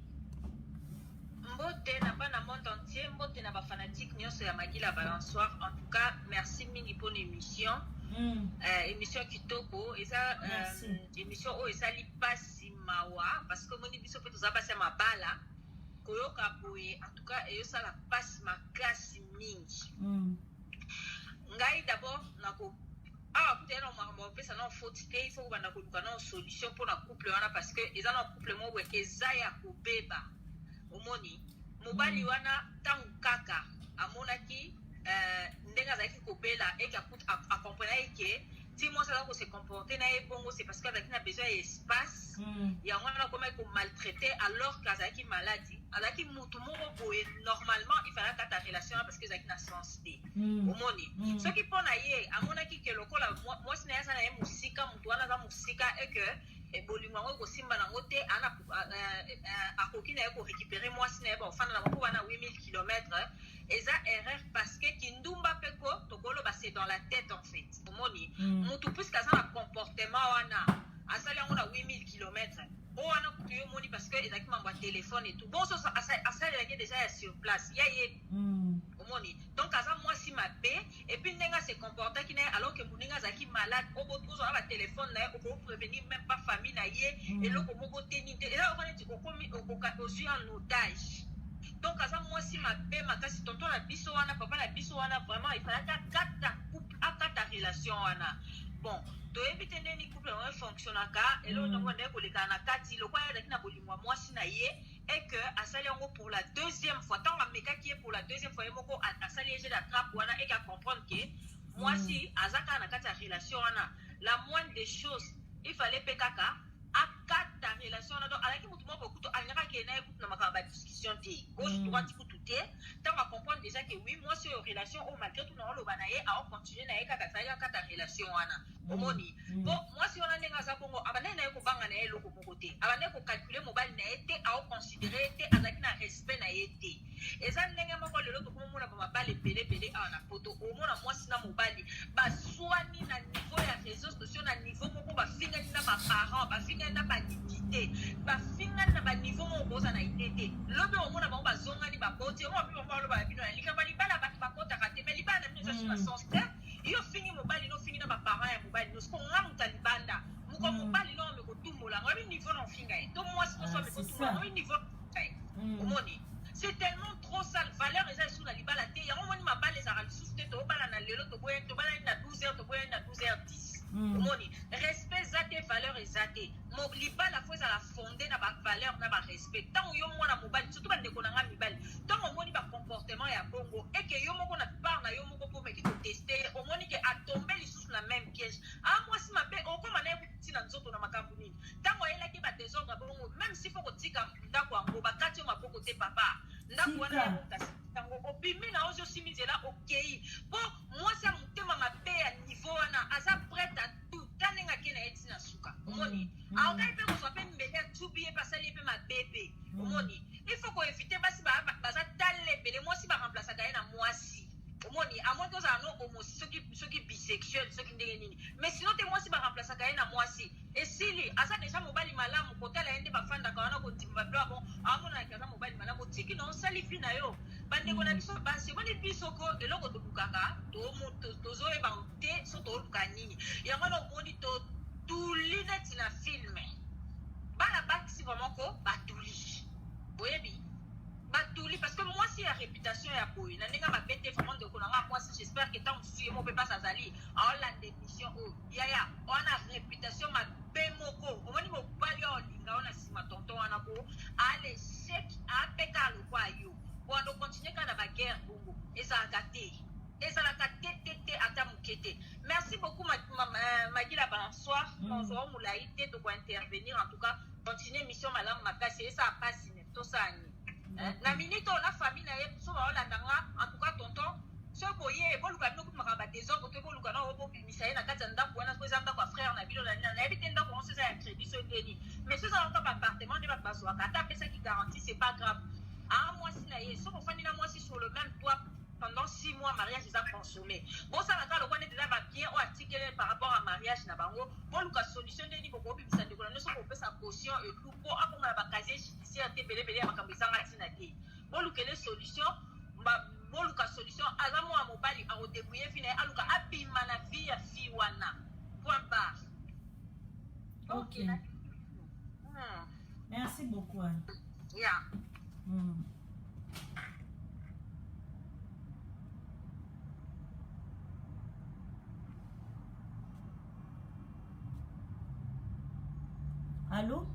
Mbote na bana monde entier, mbote na ba fanatique nyonso ya Magila Balançoire. En tout cas, merci mingi pour l'émission. Émission kitoko, eza émission o ezali pasi mawa parce que moni biso pe toza pasi ma bala. Koyoka boye, en tout cas, eyo sala pasi makasi mingi. Ngai d'abord nako peut-être on va faire ça faute il faut qu'on a une solution pour notre couple parce que ils ont un couple mo we ezaya kobeba omoni mobali wana tangu kaka amonaki ndenga zaki kobela et ka put a comprendre que si moi ça va se comporter na ebongo c'est parce qu'avec na besoin d'espace ya wana comme ko maltraiter alors qu'azaki maladie azaki mutu moko boye normalement il fallait que ta relation parce que zaki na sensibilité omoni ce qui pona ye amonaki que lokola moi sina sana ye musika mutu wana za musika et que bolingo yango ekosimba nango te akoki na ye korécupérer mwasi na ye baofanda na bango bana 8000 km eza erreur parce que kindumba mpe ko tokoloba c'est dans la tête en fait omoni mutu puisque aza na comportement wana asali yango na 8000 km oyo wana kutu yo omoni parce que ezalaki mambo ya téléphone et tout bon so asalelaki déjà ya sur place ya ye omoni donc aza mwasi mabe et puis ndenge se comportaki na ye alors que moninga azalaki malade ozala batelefone na ye okoprévenir même pas famille na ye eloko moko teni te eza oka neti ozwi en otage donc aza mwasi mabe makasi tonton na biso wana papa na biso wana vraiment ifalaki akata relation wana bon toyebi te ndeni couple yango efonctionnaka eloko nango ndenge kolekana na kati lokwa azalaki na bolingo ya mwasi na ye et que asali yango pour la deuxième fois ntango amekaki ye pour la deuxième fois ye moko asali ye jeu d'attrape wana et qu'à comprendre que mwasi aza kaka na kati ya relation wana la moindre des choses il fallait mpe kaka akata relation wana donc alaki motu moko kutu alingaka ke na ye kutu na makambo badiscussion te gauche droite kutu te ntango acomprendre déjà que oui mwasi oyo relation oyo malgré tout na oloba na ye aocontinue na ye kaka asali akata relation wana omoni po mwasi wana ndenge aza bongo abandaki na ye kobanga na ye eloko moko te abandaki kokalcule mobali na ye te aoconsidere ye te azalaki na respect na ye te eza ndenge moko lelo tokomomona bamabale ebele awa na poto omona mwasi na mobali baswani na niveau ya réseaux sociaux na niveau moko bafingani na baparent bafingani na banidité bafingani na baniveau moko boza na ide te lobi omona bango bazongani baboti omo mpe bango baloba bino ya likambo libala bato bakotaka te me libala na bino eza sur la sens te yo fingi mobali no fingi na baparent ya mobali no siko nga moto alibanda moko mobali no amekotumbola ngo abi niveau na ofinga ye to mwasi moso amekotumbola ngo niveau omoni c'est tellement trop sale valeur eza sur la libala te yango moni mabala ezaka lisusu te tobala na lelo tobalani na 12h toboyani na 12h10 omoni respect eza te valeur eza te libala fo ezala fonde na bavaleur na barespect ntango yo mwana mobali surtout bandeko na nga mibali ntango omoni bacomportement ya bongo eke yo moko na part na yo moko mpo meki koteste omoni ke atombe lisusu na même piège mwasi mabe okoma na ye kotina nzoto na makambo nini ntango ayelaki badésordre bongo même si fo kotika ndako yango bakati yo maboko te papa ndako wana ya tango obimi na ozo simizela okei mpo mwasi ya motema mabe ya niveau wana aza prête à tout tanenga ke na ye ntina suka omoni aokai mpe kozwa mpe mbele atubi ye basali ye mpe mabebe omoni il faut koevite basi baza tala ebele mwasi baremplasaka ye na mwasi omoni amoi kozala no homosi soki bisexuel soki ndenge nini mais sinon te mwasi baremplasaka ye na mwasi esili aza deja mobali malamu kotala ye nde bafandaka wana kondima bablo bon amonanaki aza mobali malamu otiki na osali fi na yo bandeko na biso basi omoni bisoko eloko tolukaka tozoyeba te so toluka nini yango na omoni totuli neti na filme bana bakisi vraiment ko batuli oyebi batuli parce que mwasi ya réputation ya boye na ndenge mabe te vraiment ndeko na nga mwasi j'espère que tant mosusu ye mo mpe mpasi azali aolanda émission oyo yaya wana réputation mabe moko omoni mobali oyo olinga oyo na nsima tonton wana po aleshek apeka alokwa yo wana okontinue kaka na baguerre bongo ezalaka te ata moke te merci beaucoup magila bonsoir nozwa molai te tokointervenir en tout cas continue émission malamu makasi eza apasi ne tosani na minute oyo na famille na ye so baolanda nga en tout cas tonton so boye boluka bino kutu makambo badésordre te boluka na obobimisa ye na kati ya ndako wana so eza ndako ya frère na bino nayebi te ndako wanso eza ya crédit so eteni mais so ezalaka baappartement nde bato bazwaka ata apesaki garantie c'est pas grave mwasi na ye soko ofandi na mwasi sur le même toit pendant 6 mois mariage eza consommé bosalaka lokwa nete eza babien oyo atikele par rapport à mariage na bango boluka solution ndeni bokobimisa ndeko na nyonso kopesa caution etu mpo akomona bacasier judiciaire te belebele ya makambo ezanga ntina te bolukele solution boluka solution aza mwana mobali akodebrouye vi na ye aluka abima na vie ya fille wana point barre ok merci beaucoup yeah. Allô?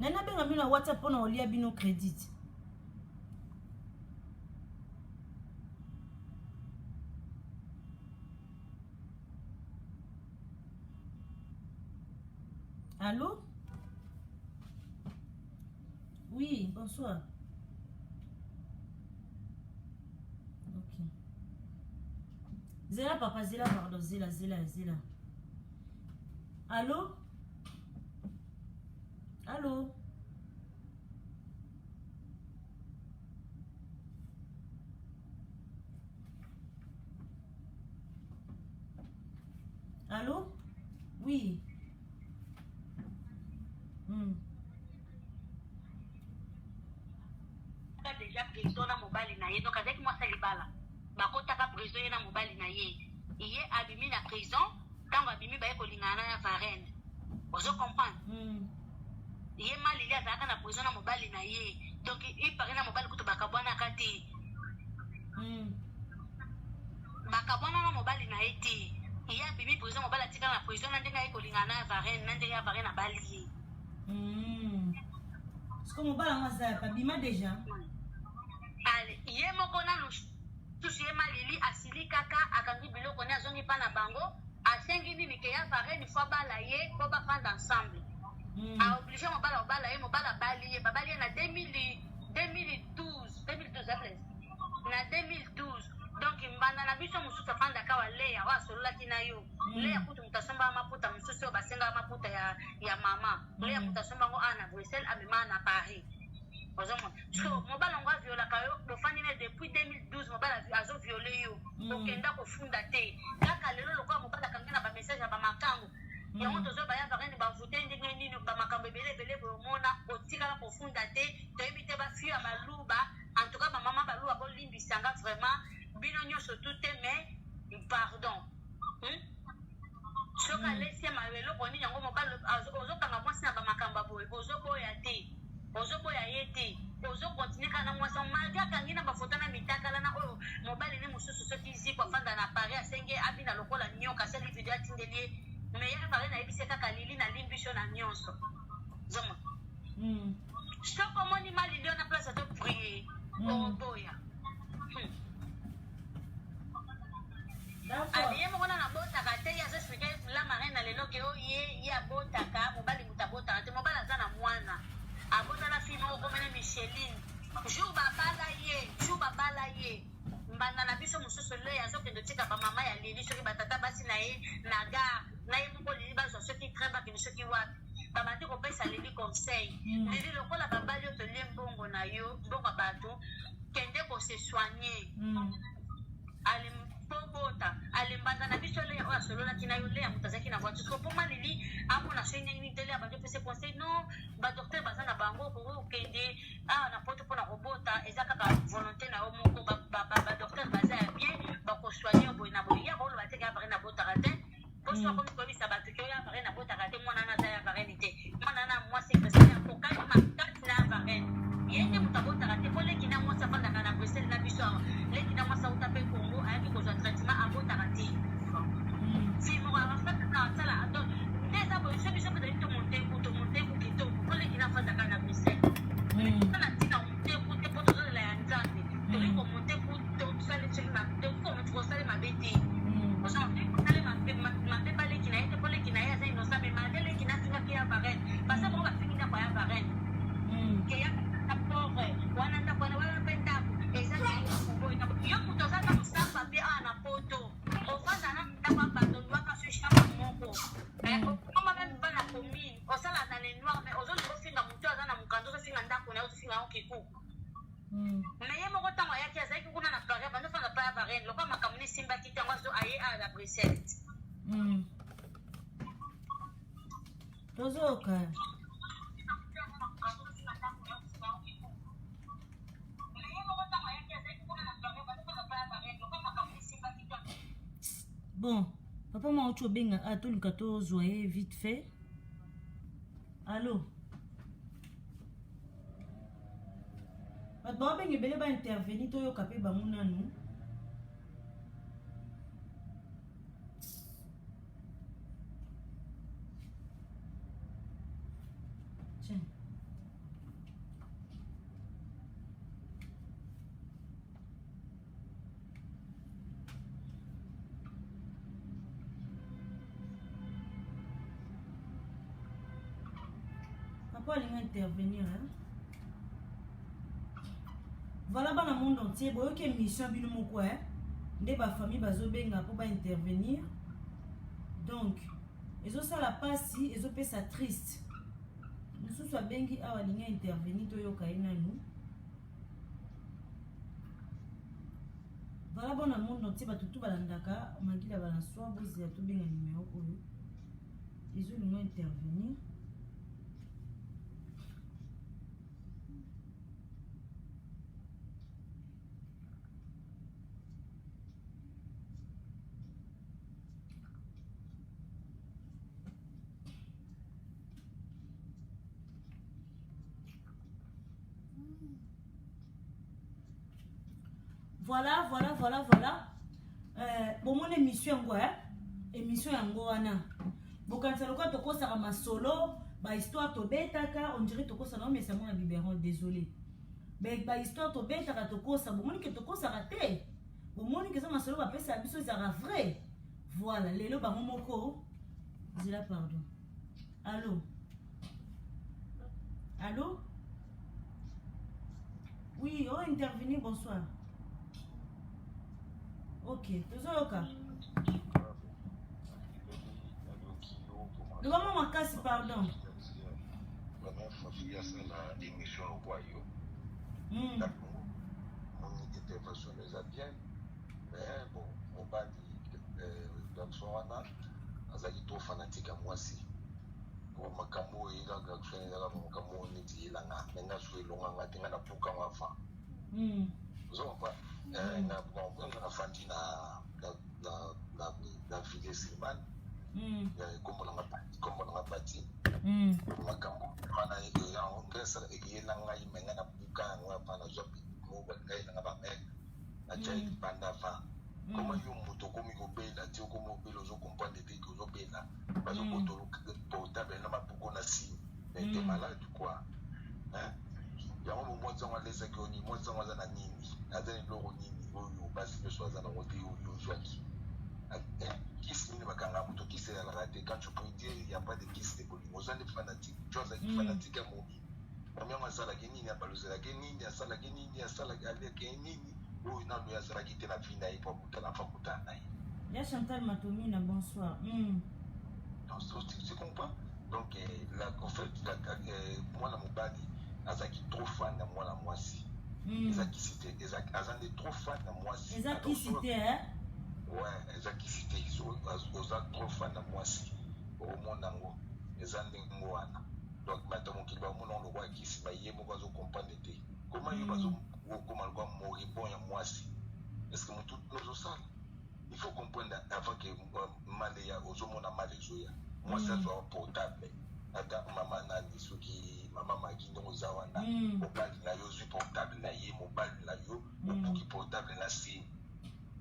Nana benga bino na WhatsApp pona olia bino crédit. Allô? Oui, bonsoir. Ok. Zéla papa, Zéla pardon, Zéla. Allô? Allô? Allô? Oui. Déjà prison na mobali na ye donc avec moi ça libala bakotaka prison ye na mobali na ye iye abimi na prison tango abimi baye kolingana ya varenne ozo comprendre iye malili azalaka na prison na mobali na ye donc ipare na mobali kutu bakabwanaka te bakabwana na mobali na ye te iye abimi prison mobali atika na prison na ndenge aye kolingana ya varenne na ndenge ya varenne abali ye parce que mobali yango azala babima déjà ye moko nanu susu ye malili asili kaka akangi biloko ne azongi mpa na bango asengi nini ke ya varenne fo abala ye po bafanda ensemble aoblige mobala obala ye mobala abali ye babali ye na 2012 na 2012 donc mbanda na biso mosusu afandaka wa leya oyo asololaki na yo leya kutu moto asombaka maputa mosusu oyo basengaka maputa ya mama leya moto asombango a na bruxelles amema na paris ozomona so mobala ngo aviolaka yo bofandi ne depuis 2012 mobala azoviole yo okenda kofunda te kaka lelo lokola mobala akangi na bamessage ya bamakango yango tozoba ya varenne bavute ndenge nini bamakambo ebele ebele bomona otikala kofunda te toyebi te bafio ya baluba en tout cas bamama baluba bolimbisanga vraiment bino nyonso tu te mais pardon soki alesi ya eloko nini yango mobala ozokanga mwasi na bamakambo aboye ozoboya te ozoboya ye te ozokontinue kaka na mwasi malgré akangi na bafoto na mitakala na oyo mobali ne mosusu soki ziko afanda na paris asenge abina lokola nyoka asali video atindeli ye me ya varenne ayebisi kaka lili nalimbi biso na nyonso zoma soko omoni malili yo na place azoprie oboya ye moko nana abotaka te ye azoexplike la marine na lelo ke oyo ye abotaka mobali moto abotaka te mobali aza na mwana abotala fille moko komene micheline jour babala ye mbanda na biso mosusu le azokende otika bamama ya lili soki batata basi na ye na gare na ye moko lili bazwa soki train bakende soki wapi babandi kopesa lili conseil lili lokola babali yo tolie mbongo na yo mbongo ya bato kende kose soigne popota alimbanda na biso le oyo asololaki na yo le ya moto azalaki na voiture soko mpo malili amona so nini tele abandi opesa conseil non badokter baza na bango okende na poto mpona kobota eza kaka volonté na yo moko badokter baza ya bien bakosoigne boye na boye ya baoloba teke ya varenne abotaka te mposo bakomi koyebisa bato ke oyo ya varenne abotaka te mwana na aza ya varenne te mwana na mwasi kristin akokali makati na ya varenne ye nde moto abotaka te mpo leki na mwasi afandaka na bruxelles na biso awa leki na mwasi auta mpe congo ayaki kozwa traitement abotaka te fimoko abafataka asala ato nde eza boye so biso mpe tomonteku kitoko mpo leki na afandaka na bruxelles na ntina monteku te mpo tozolela ya nzambe toki komonteku tosale mabe te osale mabe baleki na ye te mpo leki na ye aza inosa me made leki na afingaki ya varenne basa moko bafingi ndako ya varenne keya pauvre wana ndako wana wana mpe ndako eza yo moto oza na mosamba mpe awa na poto ofanda na ndako ya bato lwaka so shamba moko okoma mpe mpa na commune osala na le noir mais ozolinga ofinga moto aza na mokanda ozofinga ndako na yo ozofinga yango kikuku me ye moko ntango ayaki azalaki kuna na paris bando ofanda pa ya varenne lokola makambo nesimbaki ntango azo aye awa na bruxelles tozoka bon papa mwa uti obenga tolika tozwa ye vite fait allo bato baobenga ebele baintervenir toyoka mpe bango nanu alinga intervenir voilà bana monde entier boyoki émission bino moko nde bafamille bazobenga mpo baintervenir donc ezosala pasi ezopesa triste mosusu abengi awa alingi intervenir toyoka ye nanu. Voilà bon amour donc bato tu balandaka magila balanswa bozi ya tobenga numéro oyo ezolinga intervenir. Voilà. Bon, mon émission, émission yango wana. Bon, quand ça le cas, toko ça ma solo, ba histoire to betaka, on dirait toko ça non mais c'est mon biberon, désolé. Mais ba histoire to betaka toko ça, bon mon que toko ça raté. Bon mon que ça ma solo ba pesa biso ça ra vrai. Voilà, lelo ba momoko. Zila pardon. Allô? Oui, on intervenir, bonsoir. Ok, tozoyoka. Le moment makasi, pardon. Intervention les a bien, mais bon, on va dire dans son ana, azali trop fanatique à moi si. Pour ma camo et la grande la camo niti la na, maintenant je suis long à matin na pour quand enfin. Vous avez pas, na bon na fandi na fille Silman. Comme on a bâti. Ma camo, mana et ya on reste et la ngai maintenant na pour quand on va pas na job. Na ba mec na jai banda fa comment yo moto comme yo bela ti comme belo zo comprendre des que zo bela ba zo moto portable na mapuko na si mais t'es malade quoi hein ya mo mo tsanga les ekoni mo tsanga na nini azali loro nini oyo basi le soir na roté yo joaki kiss ni bakanga moto kiss la raté quand tu peux dire il y a pas de kiss de boli mo zane fanatique chose qui fanatique à mo Mama masala kenini abaluzela kenini asala kenini asala ale kenini oyo nano yasala kite na vie na ipo kutana fa kutana ya Chantal Matomina bonsoir donc tu comprends donc la en fait moi la mobali azaki trop fan na moi la mwasi ezaki cité azande trop fan na mwasi ezaki cité hein ouais ezaki cité oza trop fan na mwasi au monde ngo ezande ngwana. Donc maintenant qu'il va mon le roi qui se bailler mon bazo comprendre été comment il bazo comment le roi mourir bon ya moi si est-ce que mon tout nos ça il faut comprendre avant que malaya aux hommes na malezoya moi ça soit portable ata maman nani soki maman magi ndo zawana mobali na yo portable na ye mobali na yo pour qui portable na si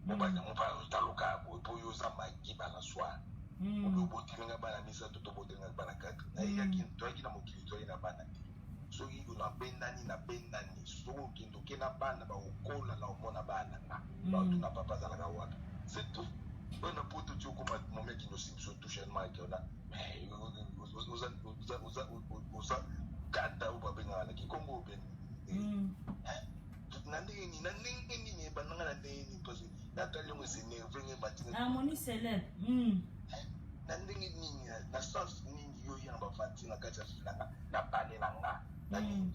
mobali mon pa taloka pour yo za magi bana soir on botinga bana misa to botinga bana kaka na yaki toaki na mokili to ina bana soki una benani na benani so kindo kena bana ba okola na omona bana na ba tuna papa za la kawa c'est tout on a poto tu comme mon mec qui nous simso touche en mal que là mais oza kata ou ba benga na kikongo ben nani bananga na nini parce que natali on se nerve ngi matina harmonie célèbre na ndenge nini na sens nini yo ya ba fatina kati ya filanga na bale na nga na nini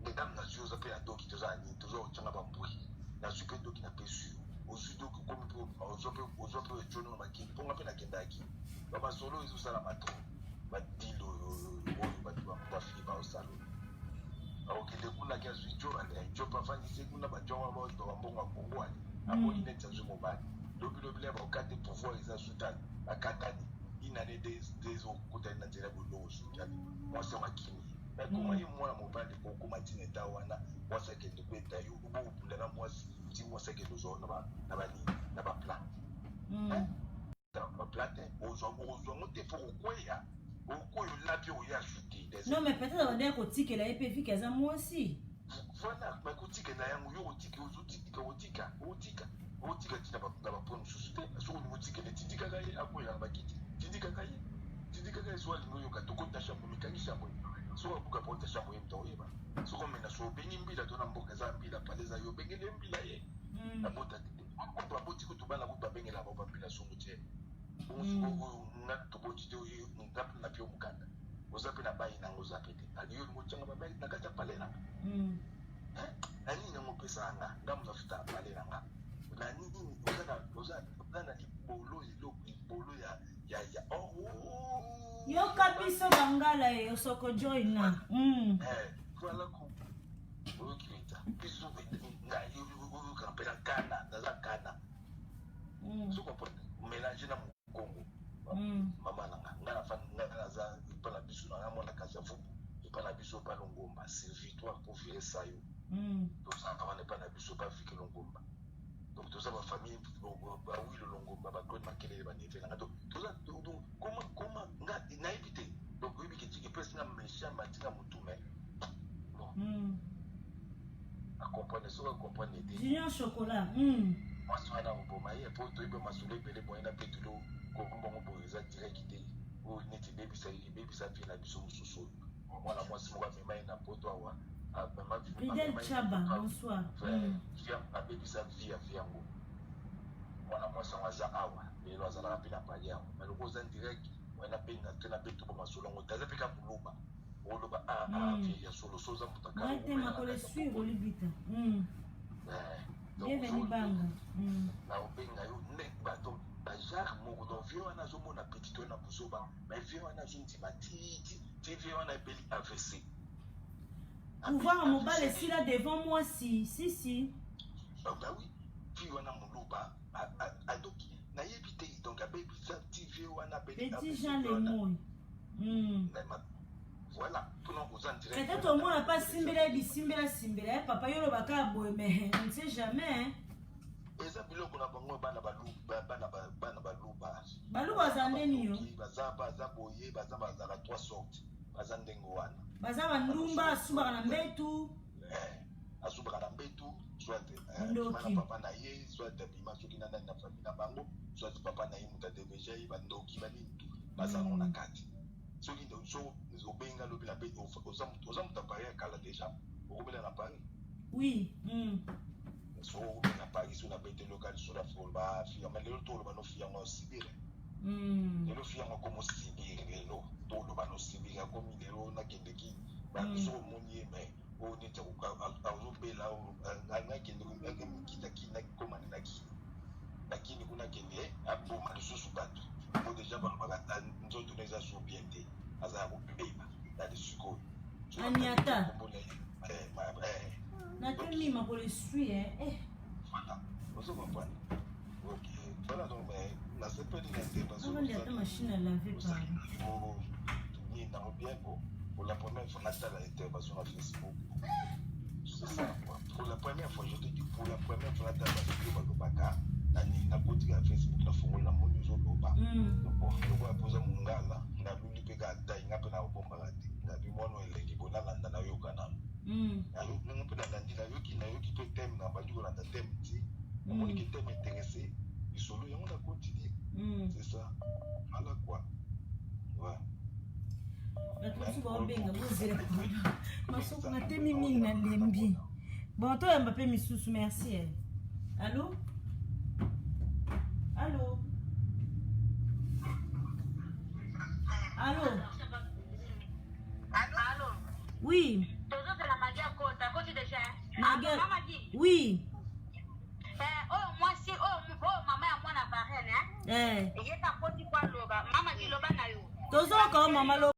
mesdames na joza pe adoki toza ni tozo tanga ba mbui na suke doki na pesu ozudo ko comme pour ozope jono ba kindi ponga pe na kendaki ba solo izo sala matro ba dilo ba fili ba osalo ok de kuna kia suijo ale jo pa fani se kuna ba jonga ba mbonga kongwani amoni net zo mo ba lobi le ba okate pouvoir isa sultan akatani inane des okuta na tela bolo sultan moi c'est makini na kuma yi mwana mobali ko kuma tineta wana wasa ke de kweta yo bo bula na moi si moi c'est que nous on na ba plan ba plate ozo mote pour okoya okoyo labi o ya chuti non mais peut-être on est kotika la EPV kaza moi aussi voilà mais kotika na yangu yo kotika otika tina ba pon susute so ni kotika le tidika kai akoya ba kiti tidika kai swali ngoyo katokota shambo mikanisha mwe so abuka pota shambo yemto yeba so comme na so bengi mbila to na mboka za mbila paleza yo bengele mbila ye na bota ko aboti ko tubala ko babengela ba mbila so muthe na toboti te oyo ngapi na pio mukanda ozape na bayi nango ozape te aliyo ngochanga babai na kata pale na nani na mopesa nga ngamu zafuta pale na nga na nini ozana libolo ya yo kabiso bangala osoko join na voilà ko oyo kirita biso nga yo kampela kana naza kana so comprendre mélanger na Congo mama nanga ngana fa ngana za ipana biso na mona kasafu ipana biso pa longomba c'est victoire pour faire ça yo donc ça va ne pas na biso pas fique longomba donc tout ça ma famille ba oui le longomba ba claude makelele ba nefe na donc tout ça donc comment nga na éviter donc oui que tu peux na méchant matinga mutume bon à comprendre ça comprendre aider Junior chocolat maswana oboma ye po to ibe masule pele boyena petulo ko mbongo boyeza direct te o neti baby sa fi na biso mususu mwana mwasi mwa mema ina poto awa mama Fidel Chaba bonsoir via a baby sa via yango mwana mwasi waza awa lelo azala pina palia maloko za direct wana penga tena betu bo masula ngo taza pika kuluba oloba via solo soza mutaka ouais tema ko le suivre olibita bienvenue banga na obenga yo ne bato bajar moko donc vieux wana zomona petit to na buzoba mais vieux wana zonti matiti ti vieux wana beli AVC pouvoir mobile est là devant moi si bah oui vieux wana muluba adoki na yebite donc a baby ça ti vieux wana beli petit Jean le moy voilà pour nous vous en dire peut-être au moins pas simbela papa yolo baka boy mais on ne sait jamais eza biloko na bango bana baluba za ndeni yo baza boye baza 3 sortes baza ndengo wana baza bandumba asubaka na mbetu asubaka na mbetu soit papa na ye soit bima soki na nani na famille na bango soit papa na ye mutate deja ye bandoki banintu baza mona kati soki so obenga lobi na beto oza mutapari ya kala deja okobela na Paris oui so okobela na Paris so na bete local so la folba fiya mais lelo toloba no fiya ngo sibire lelo fiya ngo komo sibire lelo toloba no sibire komi lelo na kendeki ba so moni mais o ni te azobela anga kendeki mikita komani na ki lakini kuna kende aboma lisusu bato o deja balobaka nzoto neza so bien te aza kubeba na sikoyo aniata na temi ma pour le suivre voilà vous comprenez OK voilà donc mais na c'est pas une intervention on a la machine à laver par ni na bien pour la première fois na la intervention sur Facebook c'est ça pour la première fois je te dis pour la première fois na la Baka na côté ya Facebook na fongola na moni zo loba bon ko apoza mungala na luli pe ka ta inga pe na bomba ngati na bi mono elengi bona landa na yo kana na yo pe na landi na yo ki pe thème na ba diko na thème ti na moni ki thème intéressé isolo yango na continuer c'est ça voilà quoi ouais batu ba benga bozela masoko na temi mingi na lembi bon to yamba pe misusu merci allô allô allô allô oui toujours de la magie à côté déjà magie oui moi si maman ya mwana barene il est à côté quoi loba mama di loba na yo toujours quand maman